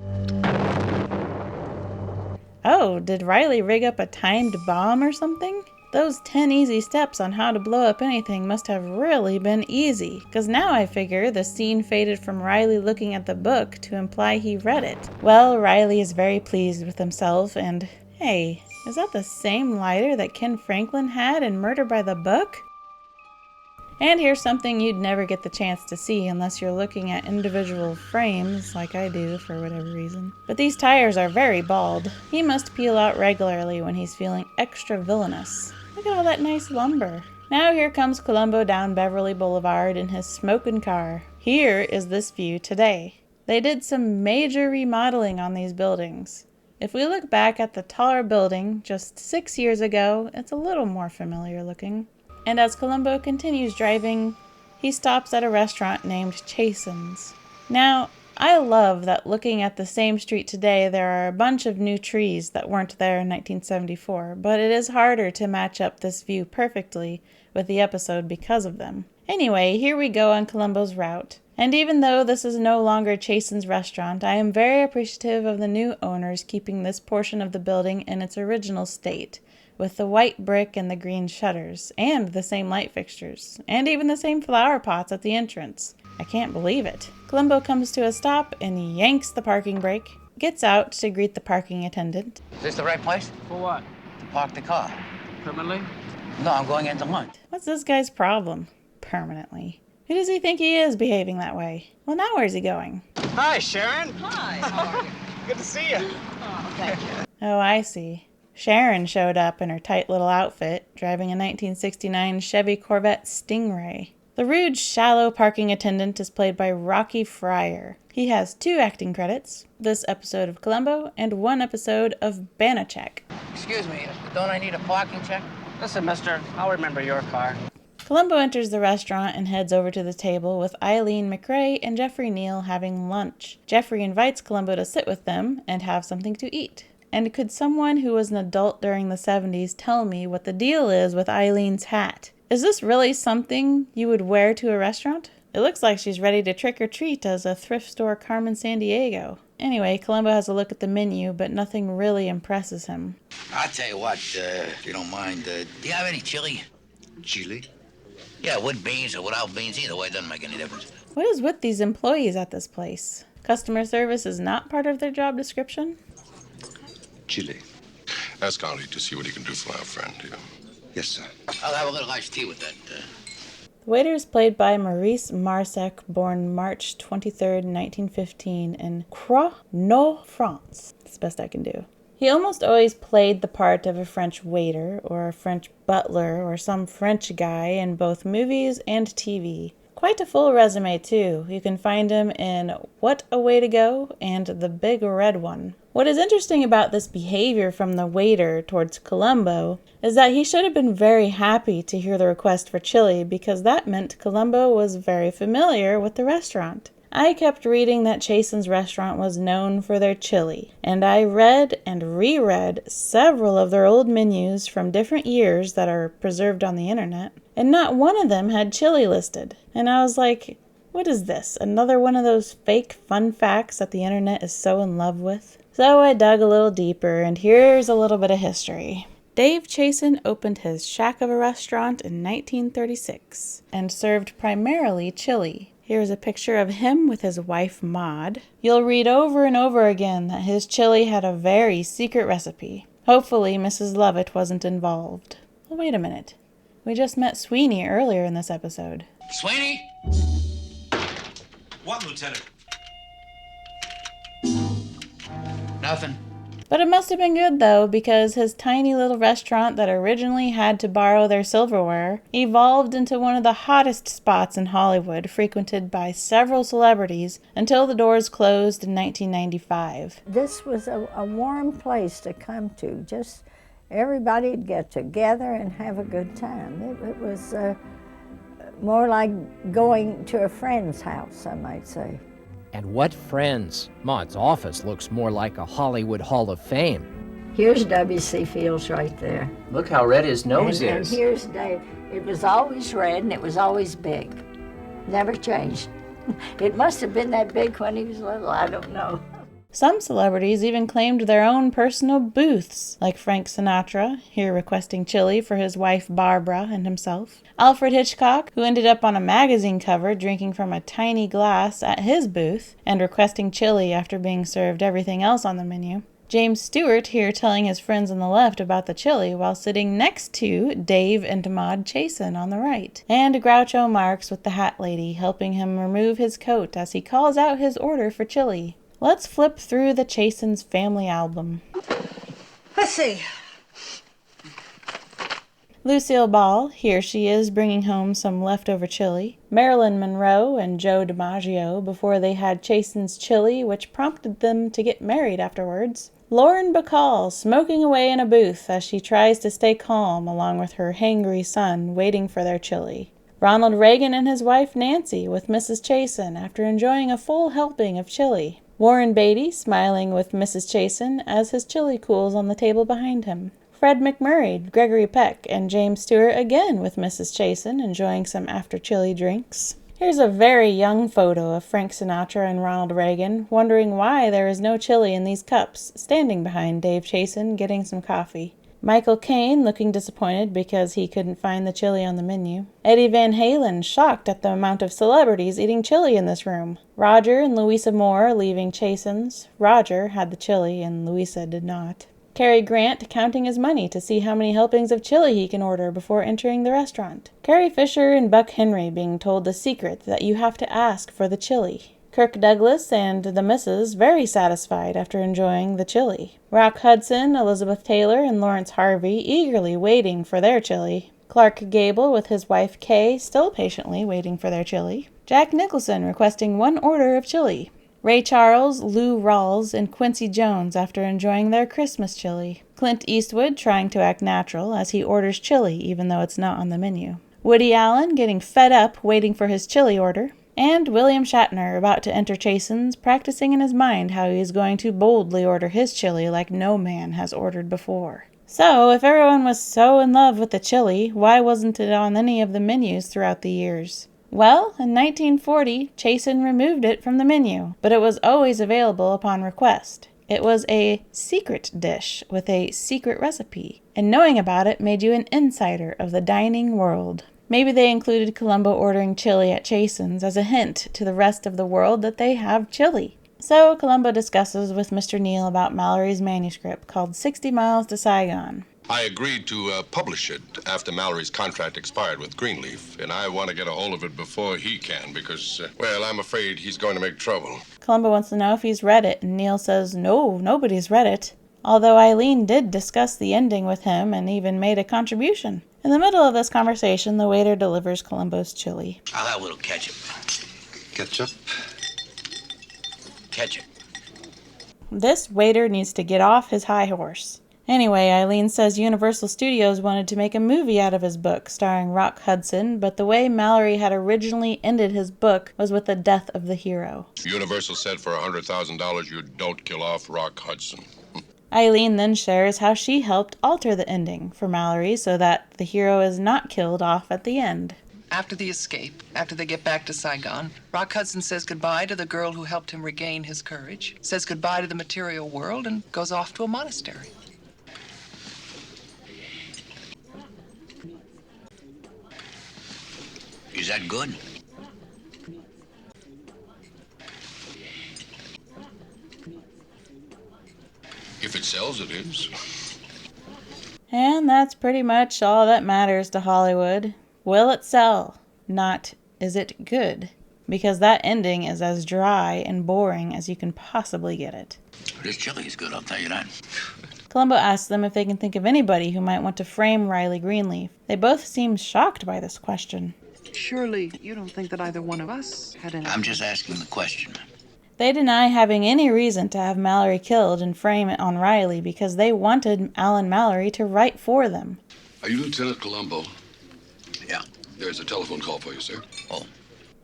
Oh, did Riley rig up a timed bomb or something? Those 10 easy steps on how to blow up anything must have really been easy, because now I figure the scene faded from Riley looking at the book to imply he read it. Well, Riley is very pleased with himself and, hey, is that the same lighter that Ken Franklin had in Murder by the Book? And here's something you'd never get the chance to see unless you're looking at individual frames like I do for whatever reason. But these tires are very bald. He must peel out regularly when he's feeling extra villainous. Look at all that nice lumber. Now here comes Columbo down Beverly Boulevard in his smoking car. Here is this view today. They did some major remodeling on these buildings. If we look back at the taller building just 6 years ago, it's a little more familiar looking. And as Columbo continues driving, he stops at a restaurant named Chasen's. Now, I love that looking at the same street today, there are a bunch of new trees that weren't there in 1974, but it is harder to match up this view perfectly with the episode because of them. Anyway, here we go on Columbo's route. And even though this is no longer Chasen's restaurant, I am very appreciative of the new owners keeping this portion of the building in its original state, with the white brick and the green shutters, and the same light fixtures, and even the same flower pots at the entrance. I can't believe it. Columbo comes to a stop and yanks the parking brake, gets out to greet the parking attendant. Is this the right place? For what? To park the car. Permanently? No, I'm going into lunch. What's this guy's problem? Permanently. Who does he think he is behaving that way? Well, now where's he going? Hi, Sharon. Hi, how are you? Good to see you. Oh, thank you. Oh, I see. Sharon showed up in her tight little outfit, driving a 1969 Chevy Corvette Stingray. The rude, shallow parking attendant is played by Rocky Fryer. He has 2 acting credits, this episode of Columbo and 1 episode of Banachek. Excuse me, don't I need a parking check? Listen, mister, I'll remember your car. Columbo enters the restaurant and heads over to the table with Eileen, McRae, and Jeffrey Neal having lunch. Jeffrey invites Columbo to sit with them and have something to eat. And could someone who was an adult during the 70s tell me what the deal is with Eileen's hat? Is this really something you would wear to a restaurant? It looks like she's ready to trick or treat as a thrift store Carmen Sandiego. Anyway, Columbo has a look at the menu, but nothing really impresses him. I'll tell you what, if you don't mind, do you have any chili? Chili? Yeah, with beans or without beans, either way, it doesn't make any difference. What is with these employees at this place? Customer service is not part of their job description? Chili. Ask Ollie to see what he can do for our friend here. Yes, sir. I'll have a little iced tea with that. The waiter is played by Maurice Marsac, born March 23rd, 1915, in Croix-Nord, France. That's the best I can do. He almost always played the part of a French waiter, or a French butler, or some French guy in both movies and TV. Quite a full resume, too. You can find him in What a Way to Go and The Big Red One. What is interesting about this behavior from the waiter towards Columbo is that he should have been very happy to hear the request for chili because that meant Columbo was very familiar with the restaurant. I kept reading that Chasen's restaurant was known for their chili, and I read and reread several of their old menus from different years that are preserved on the internet, and not one of them had chili listed. And I was like, what is this? Another one of those fake fun facts that the internet is so in love with? So I dug a little deeper, and here's a little bit of history. Dave Chasen opened his shack of a restaurant in 1936 and served primarily chili. Here's a picture of him with his wife, Maud. You'll read over and over again that his chili had a very secret recipe. Hopefully, Mrs. Lovett wasn't involved. Well, wait a minute. We just met Sweeney earlier in this episode. Sweeney? What, Lieutenant? Nothing. But it must have been good, though, because his tiny little restaurant that originally had to borrow their silverware evolved into one of the hottest spots in Hollywood, frequented by several celebrities until the doors closed in 1995. This was a warm place to come to. Just everybody'd get together and have a good time. It was more like going to a friend's house, I might say. And what friends? Maud's office looks more like a Hollywood Hall of Fame. Here's W.C. Fields right there. Look how red his nose And is. here's Dave. It was always red and it was always big. Never changed. It must have been that big when he was little, I don't know. Some celebrities even claimed their own personal booths, like Frank Sinatra, here requesting chili for his wife Barbara and himself. Alfred Hitchcock, who ended up on a magazine cover drinking from a tiny glass at his booth and requesting chili after being served everything else on the menu. James Stewart here telling his friends on the left about the chili while sitting next to Dave and Maud Chasen on the right. And Groucho Marx with the hat lady helping him remove his coat as he calls out his order for chili. Let's flip through the Chasen's family album. Let's see. Lucille Ball, here she is bringing home some leftover chili. Marilyn Monroe and Joe DiMaggio before they had Chasen's chili, which prompted them to get married afterwards. Lauren Bacall smoking away in a booth as she tries to stay calm along with her hangry son waiting for their chili. Ronald Reagan and his wife Nancy with Mrs. Chasen after enjoying a full helping of chili. Warren Beatty smiling with Mrs. Chasen as his chili cools on the table behind him. Fred McMurray, Gregory Peck, and James Stewart again with Mrs. Chasen enjoying some after-chili drinks. Here's a very young photo of Frank Sinatra and Ronald Reagan wondering why there is no chili in these cups, standing behind Dave Chasen getting some coffee. Michael Caine looking disappointed because he couldn't find the chili on the menu. Eddie Van Halen shocked at the amount of celebrities eating chili in this room. Roger and Louisa Moore leaving Chasen's. Roger had the chili and Louisa did not. Cary Grant counting his money to see how many helpings of chili he can order before entering the restaurant. Carrie Fisher and Buck Henry being told the secret that you have to ask for the chili. Kirk Douglas and the missus very satisfied after enjoying the chili. Rock Hudson, Elizabeth Taylor, and Lawrence Harvey eagerly waiting for their chili. Clark Gable with his wife Kay still patiently waiting for their chili. Jack Nicholson requesting one order of chili. Ray Charles, Lou Rawls, and Quincy Jones after enjoying their Christmas chili. Clint Eastwood trying to act natural as he orders chili even though it's not on the menu. Woody Allen getting fed up waiting for his chili order. And William Shatner about to enter Chasen's, practicing in his mind how he is going to boldly order his chili like no man has ordered before. So, if everyone was so in love with the chili, why wasn't it on any of the menus throughout the years? Well, in 1940, Chasen removed it from the menu, but it was always available upon request. It was a secret dish with a secret recipe, and knowing about it made you an insider of the dining world. Maybe they included Columbo ordering chili at Chasen's as a hint to the rest of the world that they have chili. So Columbo discusses with Mr. Neal about Mallory's manuscript called 60 Miles to Saigon. I agreed to publish it after Mallory's contract expired with Greenleaf, and I want to get a hold of it before he can because, well, I'm afraid he's going to make trouble. Columbo wants to know if he's read it, and Neal says, no, nobody's read it. Although Eileen did discuss the ending with him and even made a contribution. In the middle of this conversation, the waiter delivers Columbo's chili. I'll have a little ketchup. Ketchup? Ketchup. This waiter needs to get off his high horse. Anyway, Eileen says Universal Studios wanted to make a movie out of his book starring Rock Hudson, but the way Mallory had originally ended his book was with the death of the hero. Universal said for $100,000 you don't kill off Rock Hudson. Eileen then shares how she helped alter the ending for Mallory so that the hero is not killed off at the end. After the escape, after they get back to Saigon, Rock Hudson says goodbye to the girl who helped him regain his courage, says goodbye to the material world, and goes off to a monastery. Is that good? If it sells, it is. And that's pretty much all that matters to Hollywood. Will it sell? Not, is it good? Because that ending is as dry and boring as you can possibly get it. This chili is good, I'll tell you that. Columbo asks them if they can think of anybody who might want to frame Riley Greenleaf. They both seem shocked by this question. Surely you don't think that either one of us had any... I'm just asking the question. They deny having any reason to have Mallory killed and frame it on Riley because they wanted Alan Mallory to write for them. Are you Lieutenant Columbo? Yeah. There's a telephone call for you, sir. Oh.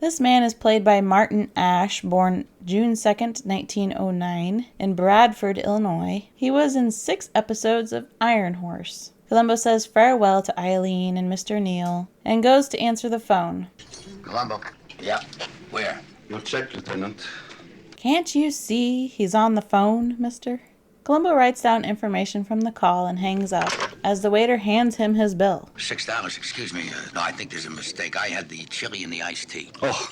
This man is played by Martin Ash, born June 2nd, 1909, in Bradford, Illinois. He was in 6 episodes of Iron Horse. Columbo says farewell to Eileen and Mr. Neal and goes to answer the phone. Columbo. Yeah. Where? Your check, Lieutenant. Can't you see he's on the phone, mister? Columbo writes down information from the call and hangs up as the waiter hands him his bill. $6, excuse me. No, I think there's a mistake. I had the chili and the iced tea. Oh.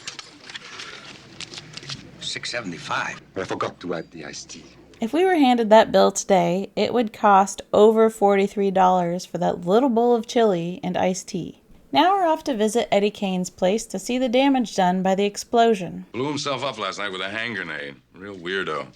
$6.75. I forgot to add the iced tea. If we were handed that bill today, it would cost over $43 for that little bowl of chili and iced tea. Now we're off to visit Eddie Kane's place to see the damage done by the explosion. Blew himself up last night with a hand grenade. Real weirdo.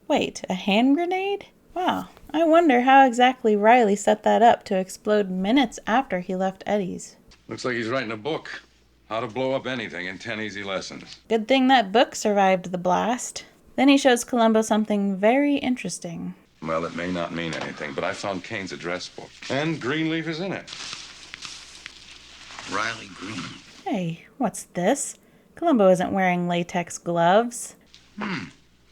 Wait, a hand grenade? Wow, I wonder how exactly Riley set that up to explode minutes after he left Eddie's. Looks like he's writing a book. How to blow up anything in 10 easy lessons. Good thing that book survived the blast. Then he shows Columbo something very interesting. Well, it may not mean anything, but I found Kane's address book. And Greenleaf is in it. Riley Green. Hey, what's this? Columbo isn't wearing latex gloves.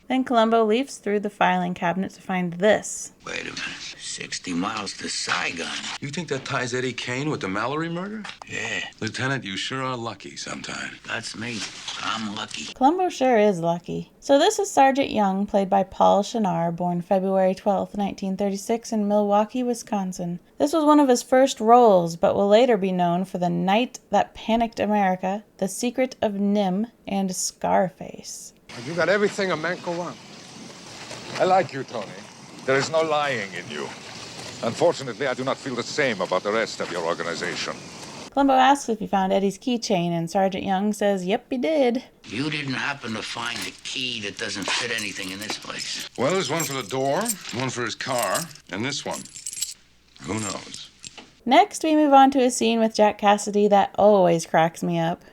Then Columbo leafs through the filing cabinet to find this. Wait a minute. 60 miles to Saigon. You think that ties Eddie Kane with the Mallory murder? Yeah. Lieutenant, you sure are lucky sometimes. That's me. I'm lucky. Columbo sure is lucky. So this is Sergeant Young, played by Paul Shenar, born February 12, 1936 in Milwaukee, Wisconsin. This was one of his first roles, but will later be known for The Night That Panicked America, The Secret of Nim, and Scarface. You got everything a man could want. I like you, Tony. There is no lying in you. Unfortunately, I do not feel the same about the rest of your organization. Columbo asks if he found Eddie's keychain, and Sergeant Young says, yep, he did. You didn't happen to find a key that doesn't fit anything in this place. Well, there's one for the door, one for his car, and this one. Who knows? Next, we move on to a scene with Jacques Cassidy that always cracks me up.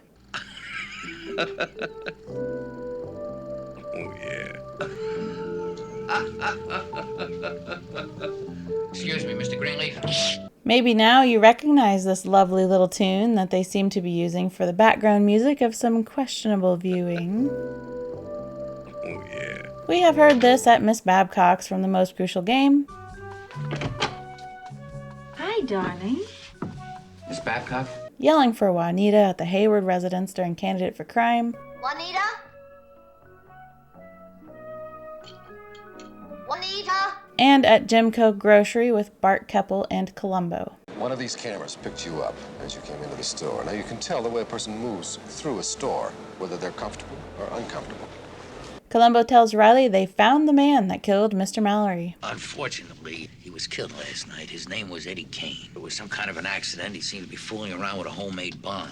Oh, yeah. Excuse me, Mr. Greenleaf. Maybe now you recognize this lovely little tune that they seem to be using for the background music of some questionable viewing. Oh, yeah. We have heard this at Miss Babcock's from The Most Crucial Game. Hi, darling. Miss Babcock? Yelling for Juanita at the Hayward residence during Candidate for Crime. Juanita? Juanita? And at Jimco Grocery with Bart Keppel and Columbo. One of these cameras picked you up as you came into the store. Now, you can tell the way a person moves through a store, whether they're comfortable or uncomfortable. Columbo tells Riley they found the man that killed Mr. Mallory. Unfortunately, he was killed last night. His name was Eddie Kane. It was some kind of an accident. He seemed to be fooling around with a homemade bomb.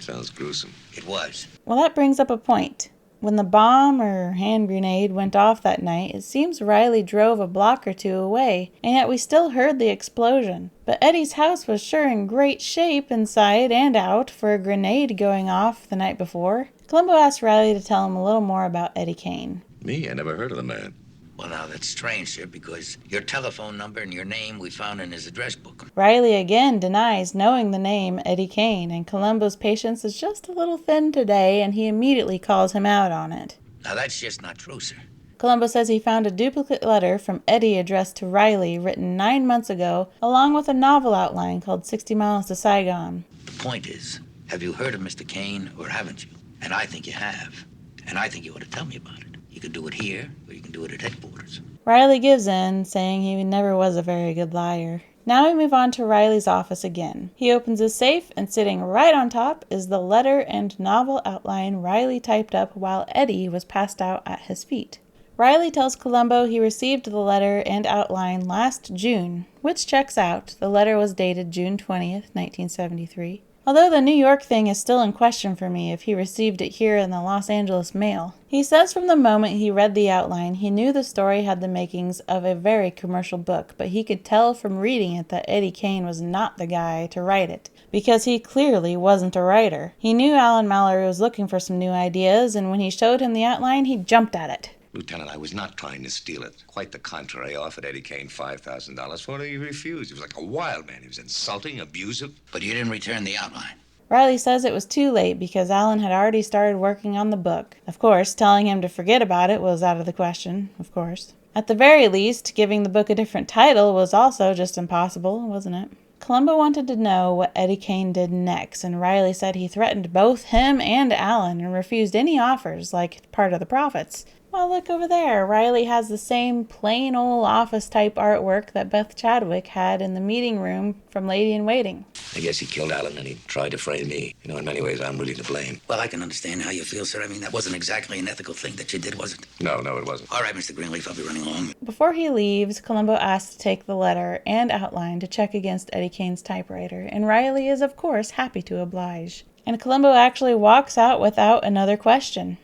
Sounds gruesome. It was. Well, that brings up a point. When the bomb or hand grenade went off that night, it seems Riley drove a block or two away, and yet we still heard the explosion. But Eddie's house was sure in great shape inside and out for a grenade going off the night before. Columbo asked Riley to tell him a little more about Eddie Kane. Me? I never heard of the man. Well, now, that's strange, sir, because your telephone number and your name we found in his address book. Riley again denies knowing the name Eddie Kane, and Columbo's patience is just a little thin today, and he immediately calls him out on it. Now, that's just not true, sir. Columbo says he found a duplicate letter from Eddie addressed to Riley written 9 months ago, along with a novel outline called 60 Miles to Saigon. The point is, have you heard of Mr. Kane or haven't you? And I think you have. And I think you ought to tell me about it. You can do it here, or you can do it at headquarters. Riley gives in, saying he never was a very good liar. Now we move on to Riley's office again. He opens his safe, and sitting right on top is the letter and novel outline Riley typed up while Eddie was passed out at his feet. Riley tells Columbo he received the letter and outline last June, which checks out. The letter was dated June 20th, 1973. Although the New York thing is still in question for me if he received it here in the Los Angeles mail. He says from the moment he read the outline, he knew the story had the makings of a very commercial book, but he could tell from reading it that Eddie Kane was not the guy to write it, because he clearly wasn't a writer. He knew Alan Mallory was looking for some new ideas, and when he showed him the outline, he jumped at it. Lieutenant, I was not trying to steal it. Quite the contrary. I offered Eddie Kane $5,000 for it. He refused. He was like a wild man. He was insulting, abusive. But you didn't return the outline. Riley says it was too late because Alan had already started working on the book. Of course, telling him to forget about it was out of the question, of course. At the very least, giving the book a different title was also just impossible, wasn't it? Columbo wanted to know what Eddie Kane did next, and Riley said he threatened both him and Alan and refused any offers like part of the profits. Well, look over there. Riley has the same plain old office-type artwork that Beth Chadwick had in the meeting room from Lady in Waiting. I guess he killed Alan and he tried to frame me. You know, in many ways, I'm really to blame. Well, I can understand how you feel, sir. I mean, that wasn't exactly an ethical thing that you did, was it? No, it wasn't. All right, Mr. Greenleaf, I'll be running along. Before he leaves, Columbo asks to take the letter and outline to check against Eddie Kane's typewriter, and Riley is, of course, happy to oblige. And Columbo actually walks out without another question.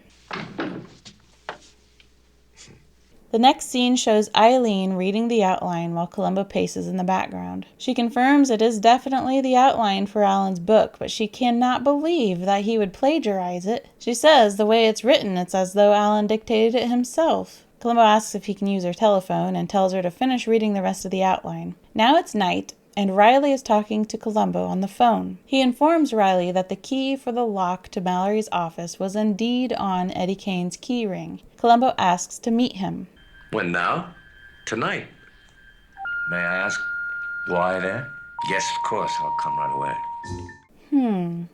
The next scene shows Eileen reading the outline while Columbo paces in the background. She confirms it is definitely the outline for Alan's book, but she cannot believe that he would plagiarize it. She says the way it's written, it's as though Alan dictated it himself. Columbo asks if he can use her telephone and tells her to finish reading the rest of the outline. Now it's night, and Riley is talking to Columbo on the phone. He informs Riley that the key for the lock to Mallory's office was indeed on Eddie Kane's key ring. Columbo asks to meet him. When now? Tonight. May I ask why there? Yes, of course. I'll come right away.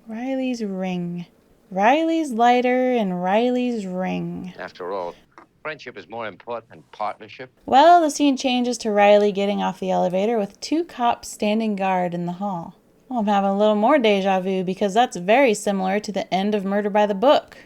Riley's ring. Riley's lighter and Riley's ring. After all, friendship is more important than partnership. Well, the scene changes to Riley getting off the elevator with 2 cops standing guard in the hall. Well, I'm having a little more deja vu because that's very similar to the end of Murder by the Book.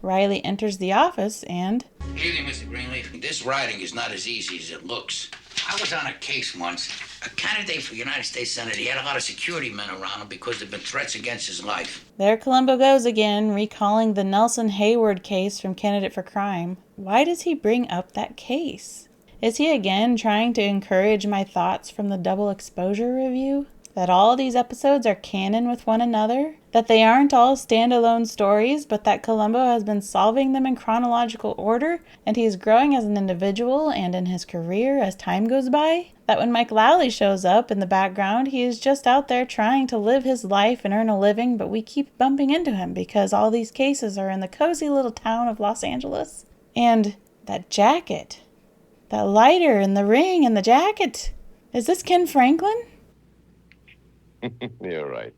Riley enters the office and... Evening, Mr. Greenleaf. This writing is not as easy as it looks. I was on a case once. A candidate for United States Senate. He had a lot of security men around him because there'd been threats against his life. There Columbo goes again, recalling the Nelson Hayward case from Candidate for Crime. Why does he bring up that case? Is he again trying to encourage my thoughts from the double exposure review? That all these episodes are canon with one another? That they aren't all standalone stories, but that Columbo has been solving them in chronological order, and he is growing as an individual and in his career as time goes by? That when Mike Lowley shows up in the background, he is just out there trying to live his life and earn a living, but we keep bumping into him because all these cases are in the cozy little town of Los Angeles? And that jacket. That lighter and the ring and the jacket. Is this Ken Franklin? You're right.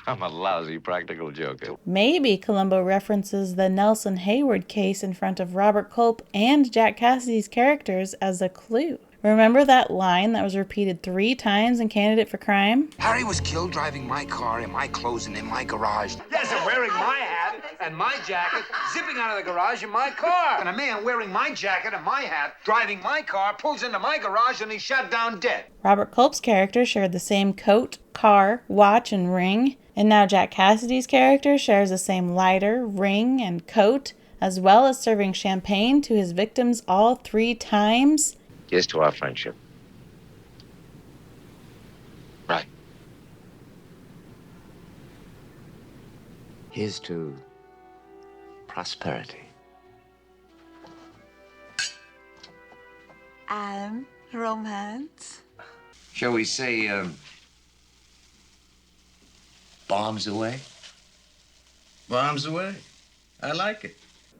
I'm a lousy practical joker. Maybe Columbo references the Nelson Hayward case in front of Robert Culp and Jack Cassidy's characters as a clue. Remember that line that was repeated 3 times in Candidate for Crime? Harry was killed driving my car in my clothes and in my garage. Yes, and wearing my hat and my jacket, zipping out of the garage in my car. And a man wearing my jacket and my hat, driving my car, pulls into my garage and he's shot down dead. Robert Culp's character shared the same coat, car, watch, and ring. And now Jack Cassidy's character shares the same lighter, ring, and coat, as well as serving champagne to his victims all 3 times. Here's to our friendship. Right. Here's to prosperity. And romance. Shall we say, bombs away? Bombs away. I like it.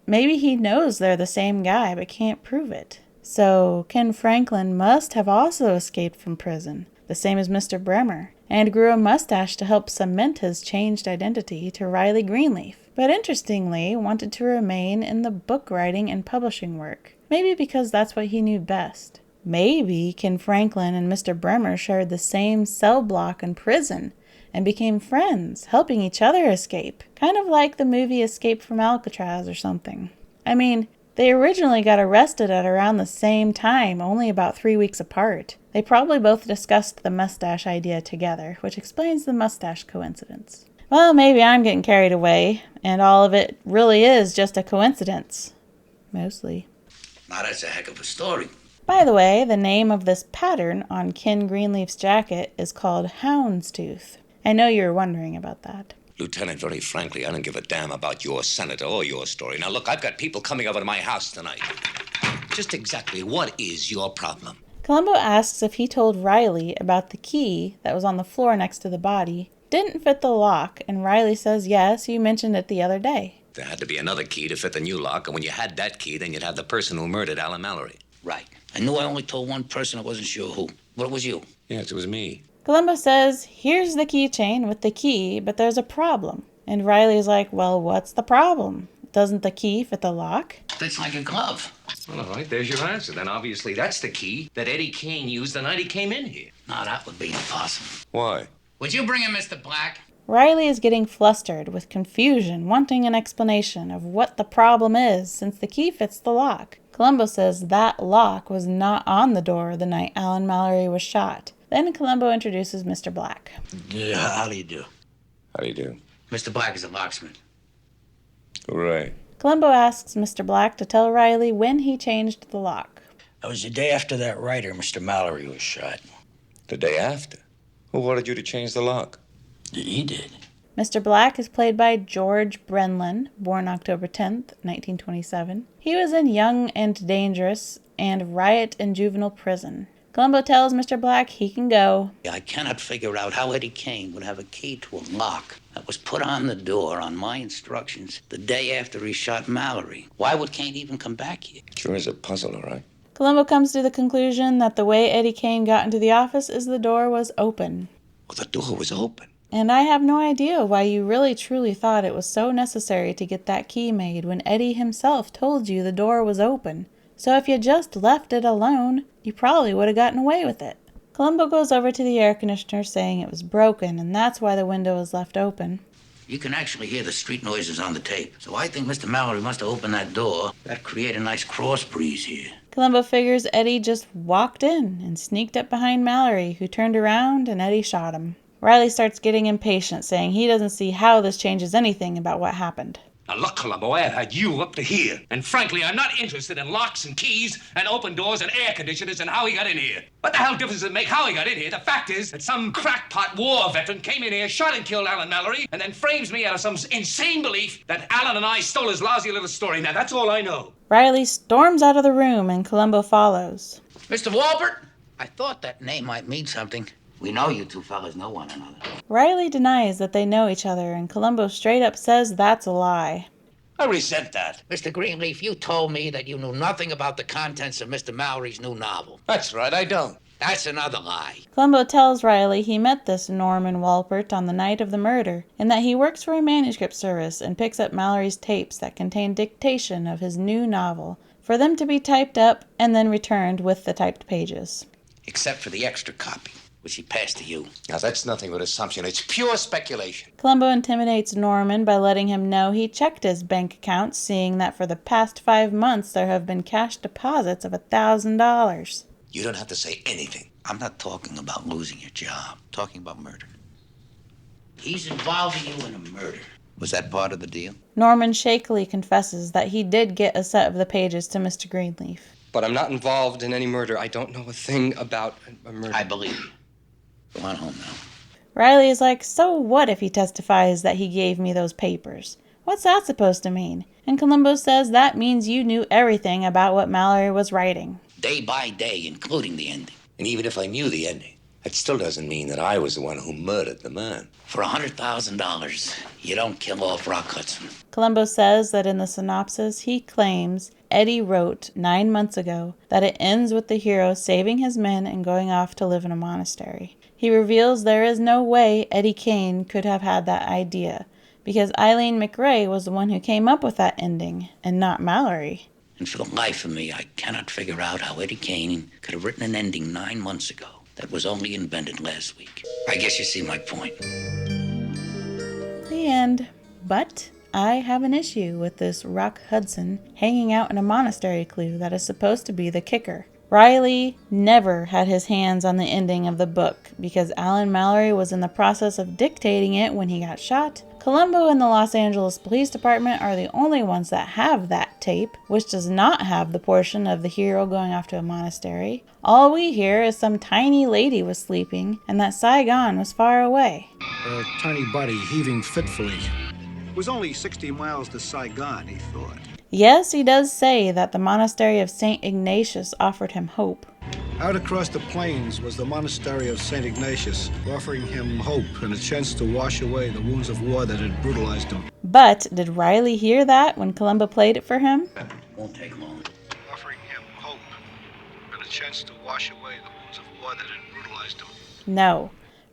Maybe he knows they're the same guy, but can't prove it. So Ken Franklin must have also escaped from prison, the same as Mr. Bremer, and grew a mustache to help cement his changed identity to Riley Greenleaf, but interestingly wanted to remain in the book writing and publishing work, maybe because that's what he knew best. Maybe Ken Franklin and Mr. Bremer shared the same cell block in prison and became friends, helping each other escape, kind of like the movie Escape from Alcatraz or something. I mean, they originally got arrested at around the same time, only about 3 weeks apart. They probably both discussed the mustache idea together, which explains the mustache coincidence. Well, maybe I'm getting carried away, and all of it really is just a coincidence. Mostly. Now that's a heck of a story. By the way, the name of this pattern on Ken Greenleaf's jacket is called Houndstooth. I know you were wondering about that. Lieutenant, very frankly, I don't give a damn about your senator or your story. Now, look, I've got people coming over to my house tonight. Just exactly what is your problem? Columbo asks if he told Riley about the key that was on the floor next to the body didn't fit the lock, and Riley says, yes, you mentioned it the other day. There had to be another key to fit the new lock, and when you had that key, then you'd have the person who murdered Alan Mallory. Right. I knew I only told one person. I wasn't sure who. What was you? Yes, it was me. Columbo says, here's the keychain with the key, but there's a problem. And Riley's like, well, what's the problem? Doesn't the key fit the lock? Fits like a glove. Well, all right, there's your answer. Then obviously that's the key that Eddie Kane used the night he came in here. No, that would be impossible. Why? Would you bring him, Mr. Black? Riley is getting flustered with confusion, wanting an explanation of what the problem is since the key fits the lock. Columbo says that lock was not on the door the night Alan Mallory was shot. Then Columbo introduces Mr. Black. How do you do? How do you do? Mr. Black is a locksmith. Right. Columbo asks Mr. Black to tell Riley when he changed the lock. That was the day after that writer, Mr. Mallory, was shot. The day after? Who ordered you to change the lock? He did. Mr. Black is played by George Brenlin, born October 10th, 1927. He was in Young and Dangerous and Riot in Juvenile Prison. Columbo tells Mr. Black he can go. I cannot figure out how Eddie Kane would have a key to a lock that was put on the door on my instructions the day after he shot Mallory. Why would Kane even come back here? Sure is a puzzle, all right. Columbo comes to the conclusion that the way Eddie Kane got into the office is the door was open. Well, the door was open. And I have no idea why you really truly thought it was so necessary to get that key made when Eddie himself told you the door was open. So if you just left it alone, you probably would have gotten away with it. Columbo goes over to the air conditioner saying it was broken and that's why the window was left open. You can actually hear the street noises on the tape. So I think Mr. Mallory must have opened that door. That created a nice cross breeze here. Columbo figures Eddie just walked in and sneaked up behind Mallory, who turned around and Eddie shot him. Riley starts getting impatient, saying he doesn't see how this changes anything about what happened. Now look, Columbo, I had you up to here. And frankly, I'm not interested in locks and keys and open doors and air conditioners and how he got in here. What the hell difference does it make how he got in here? The fact is that some crackpot war veteran came in here, shot and killed Alan Mallory, and then frames me out of some insane belief that Alan and I stole his lousy little story. Now, that's all I know. Riley storms out of the room and Columbo follows. Mr. Wolpert, I thought that name might mean something. We know you two fellas know one another. Riley denies that they know each other, and Columbo straight up says that's a lie. I resent that. Mr. Greenleaf, you told me that you knew nothing about the contents of Mr. Mallory's new novel. That's right, I don't. That's another lie. Columbo tells Riley he met this Norman Wolpert on the night of the murder, and that he works for a manuscript service and picks up Mallory's tapes that contain dictation of his new novel, for them to be typed up and then returned with the typed pages. Except for the extra copy, which he passed to you. Now, that's nothing but assumption. It's pure speculation. Columbo intimidates Norman by letting him know he checked his bank accounts, seeing that for the past 5 months there have been cash deposits of $1,000. You don't have to say anything. I'm not talking about losing your job. I'm talking about murder. He's involving you in a murder. Was that part of the deal? Norman shakily confesses that he did get a set of the pages to Mr. Greenleaf. But I'm not involved in any murder. I don't know a thing about a murder. I believe you. Go on home now. Riley is like, so what if he testifies that he gave me those papers? What's that supposed to mean? And Columbo says that means you knew everything about what Mallory was writing. Day by day, including the ending. And even if I knew the ending, that still doesn't mean that I was the one who murdered the man. For $100,000, you don't kill off Rock Hudson. Columbo says that in the synopsis he claims Eddie wrote 9 months ago that it ends with the hero saving his men and going off to live in a monastery. He reveals there is no way Eddie Kane could have had that idea, because Eileen McRae was the one who came up with that ending, and not Mallory. And for the life of me, I cannot figure out how Eddie Kane could have written an ending 9 months ago that was only invented last week. I guess you see my point. The end. But I have an issue with this Rock Hudson hanging out in a monastery clue that is supposed to be the kicker. Riley never had his hands on the ending of the book because Alan Mallory was in the process of dictating it when he got shot. Columbo and the Los Angeles Police Department are the only ones that have that tape, which does not have the portion of the hero going off to a monastery. All we hear is some tiny lady was sleeping and that Saigon was far away. A tiny body heaving fitfully. It was only 60 miles to Saigon, he thought. Yes, he does say that the monastery of St. Ignatius offered him hope. Out across the plains was the monastery of St. Ignatius, offering him hope and a chance to wash away the wounds of war that had brutalized him. But did Riley hear that when Columbo played it for him? Won't take long. Offering him hope and a chance to wash away the wounds of war that had brutalized him. No.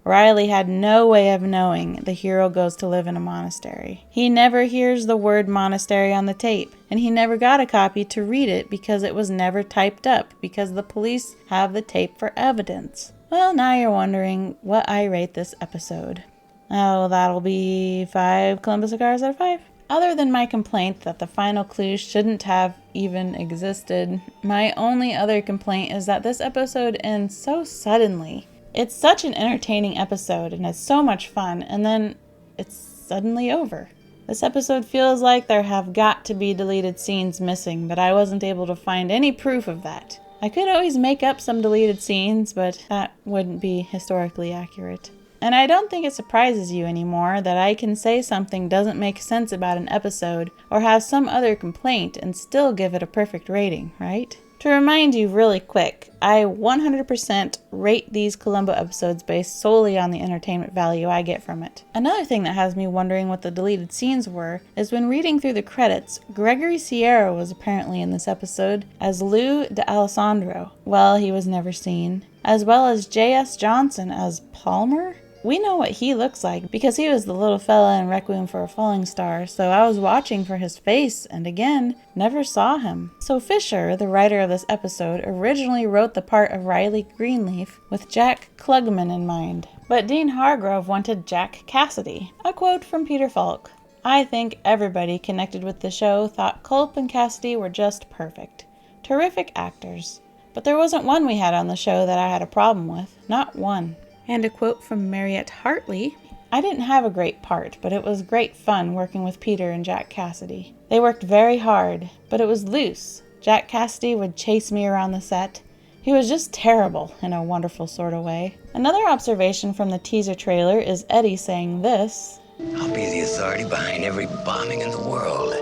Riley had no way of knowing the hero goes to live in a monastery. He never hears the word monastery on the tape, and he never got a copy to read it because it was never typed up, because the police have the tape for evidence. Well, now you're wondering what I rate this episode. Oh, that'll be 5 Columbo cigars out of 5. Other than my complaint that the final clue shouldn't have even existed, my only other complaint is that this episode ends so suddenly. It's such an entertaining episode and it's so much fun, and then it's suddenly over. This episode feels like there have got to be deleted scenes missing, but I wasn't able to find any proof of that. I could always make up some deleted scenes, but that wouldn't be historically accurate. And I don't think it surprises you anymore that I can say something doesn't make sense about an episode or have some other complaint and still give it a perfect rating, right? To remind you really quick, I 100% rate these Columbo episodes based solely on the entertainment value I get from it. Another thing that has me wondering what the deleted scenes were is when reading through the credits, Gregory Sierra was apparently in this episode as Lou D'Alessandro. Well, he was never seen. As well as J.S. Johnson as Palmer? We know what he looks like because he was the little fella in Requiem for a Falling Star, so I was watching for his face and again, never saw him. So Fischer, the writer of this episode, originally wrote the part of Riley Greenleaf with Jack Klugman in mind. But Dean Hargrove wanted Jack Cassidy. A quote from Peter Falk. I think everybody connected with the show thought Culp and Cassidy were just perfect. Terrific actors. But there wasn't one we had on the show that I had a problem with. Not one. And a quote from Mariette Hartley. I didn't have a great part, but it was great fun working with Peter and Jack Cassidy. They worked very hard, but it was loose. Jack Cassidy would chase me around the set. He was just terrible in a wonderful sort of way. Another observation from the teaser trailer is Eddie saying this. I'll be the authority behind every bombing in the world.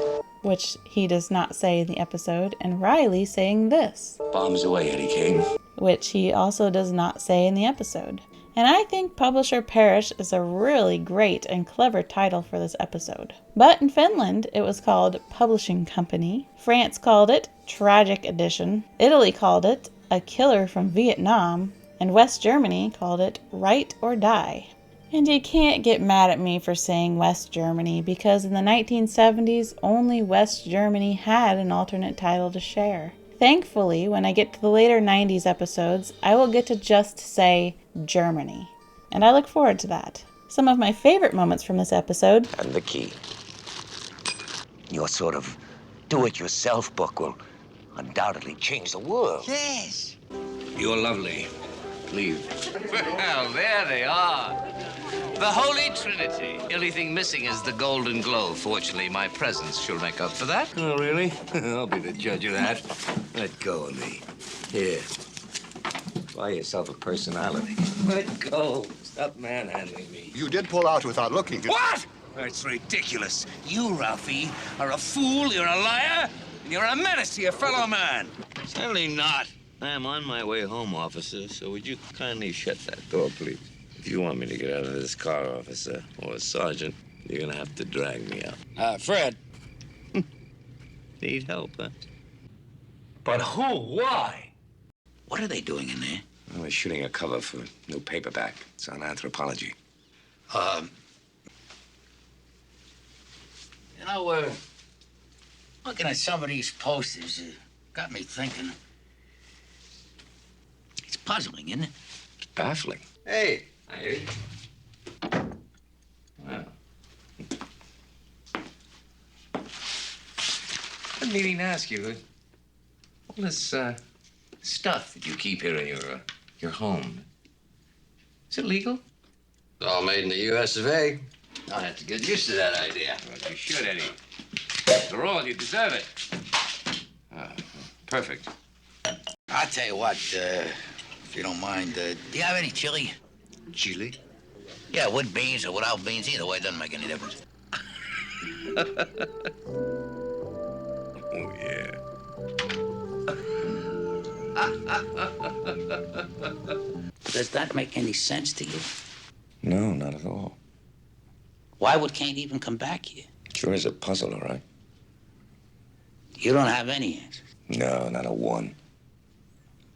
Which he does not say in the episode, and Riley saying this. Bombs away, Eddie Kane. Which he also does not say in the episode. And I think Publisher Perish is a really great and clever title for this episode. But in Finland, it was called Publishing Company. France called it Tragic Edition. Italy called it A Killer from Vietnam. And West Germany called it Write or Die. And you can't get mad at me for saying West Germany, because in the 1970s, only West Germany had an alternate title to share. Thankfully, when I get to the later 90s episodes, I will get to just say Germany. And I look forward to that. Some of my favorite moments from this episode. And the key. Your sort of do-it-yourself book will undoubtedly change the world. Yes. You're lovely. Leave. Well, there they are. The Holy Trinity. The only thing missing is the Golden Globe. Fortunately, my presence shall make up for that. Oh, really? I'll be the judge of that. Let go of me. Here. Buy yourself a personality. Let go. Stop manhandling me. You did pull out without looking. What? That's ridiculous. You, Ralphie, are a fool, you're a liar, and you're a menace to your fellow man. Certainly not. I'm on my way home, officer, so would you kindly shut that door, please? If you want me to get out of this car, officer, or sergeant, you're gonna have to drag me out. Fred. Need help, huh? But who? Why? What are they doing in there? We're shooting a cover for a new paperback. It's on anthropology. You know, looking at some of these posters, got me thinking. It's puzzling, isn't it? It's baffling. Hey. I hear you. Wow. I'm meaning to ask you, all this stuff that you keep here in your home, is it legal? It's all made in the U.S. of A. I'll have to get used to that idea. Well, you should, Eddie. After all, you deserve it. Perfect. I'll tell you what, if you don't mind, do you have any chili? Chili? Yeah, with beans or without beans, either way, it doesn't make any difference. Oh, yeah. Does that make any sense to you? No, not at all. Why would Kane even come back here? Sure is a puzzle, all right? You don't have any answers. No, not a one.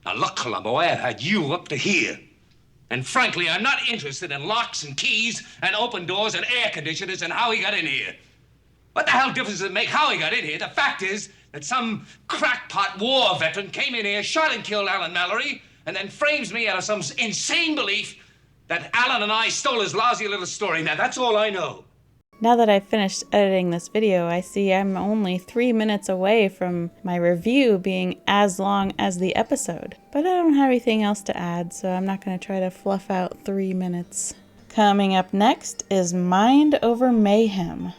Now look, Columbo, I have had you up to here. And frankly, I'm not interested in locks and keys and open doors and air conditioners and how he got in here. What the hell difference does it make how he got in here? The fact is that some crackpot war veteran came in here, shot and killed Alan Mallory, and then frames me out of some insane belief that Alan and I stole his lousy little story. Now, that's all I know. Now that I've finished editing this video, I see I'm only 3 minutes away from my review being as long as the episode. But I don't have anything else to add, so I'm not going to try to fluff out 3 minutes. Coming up next is Mind Over Mayhem.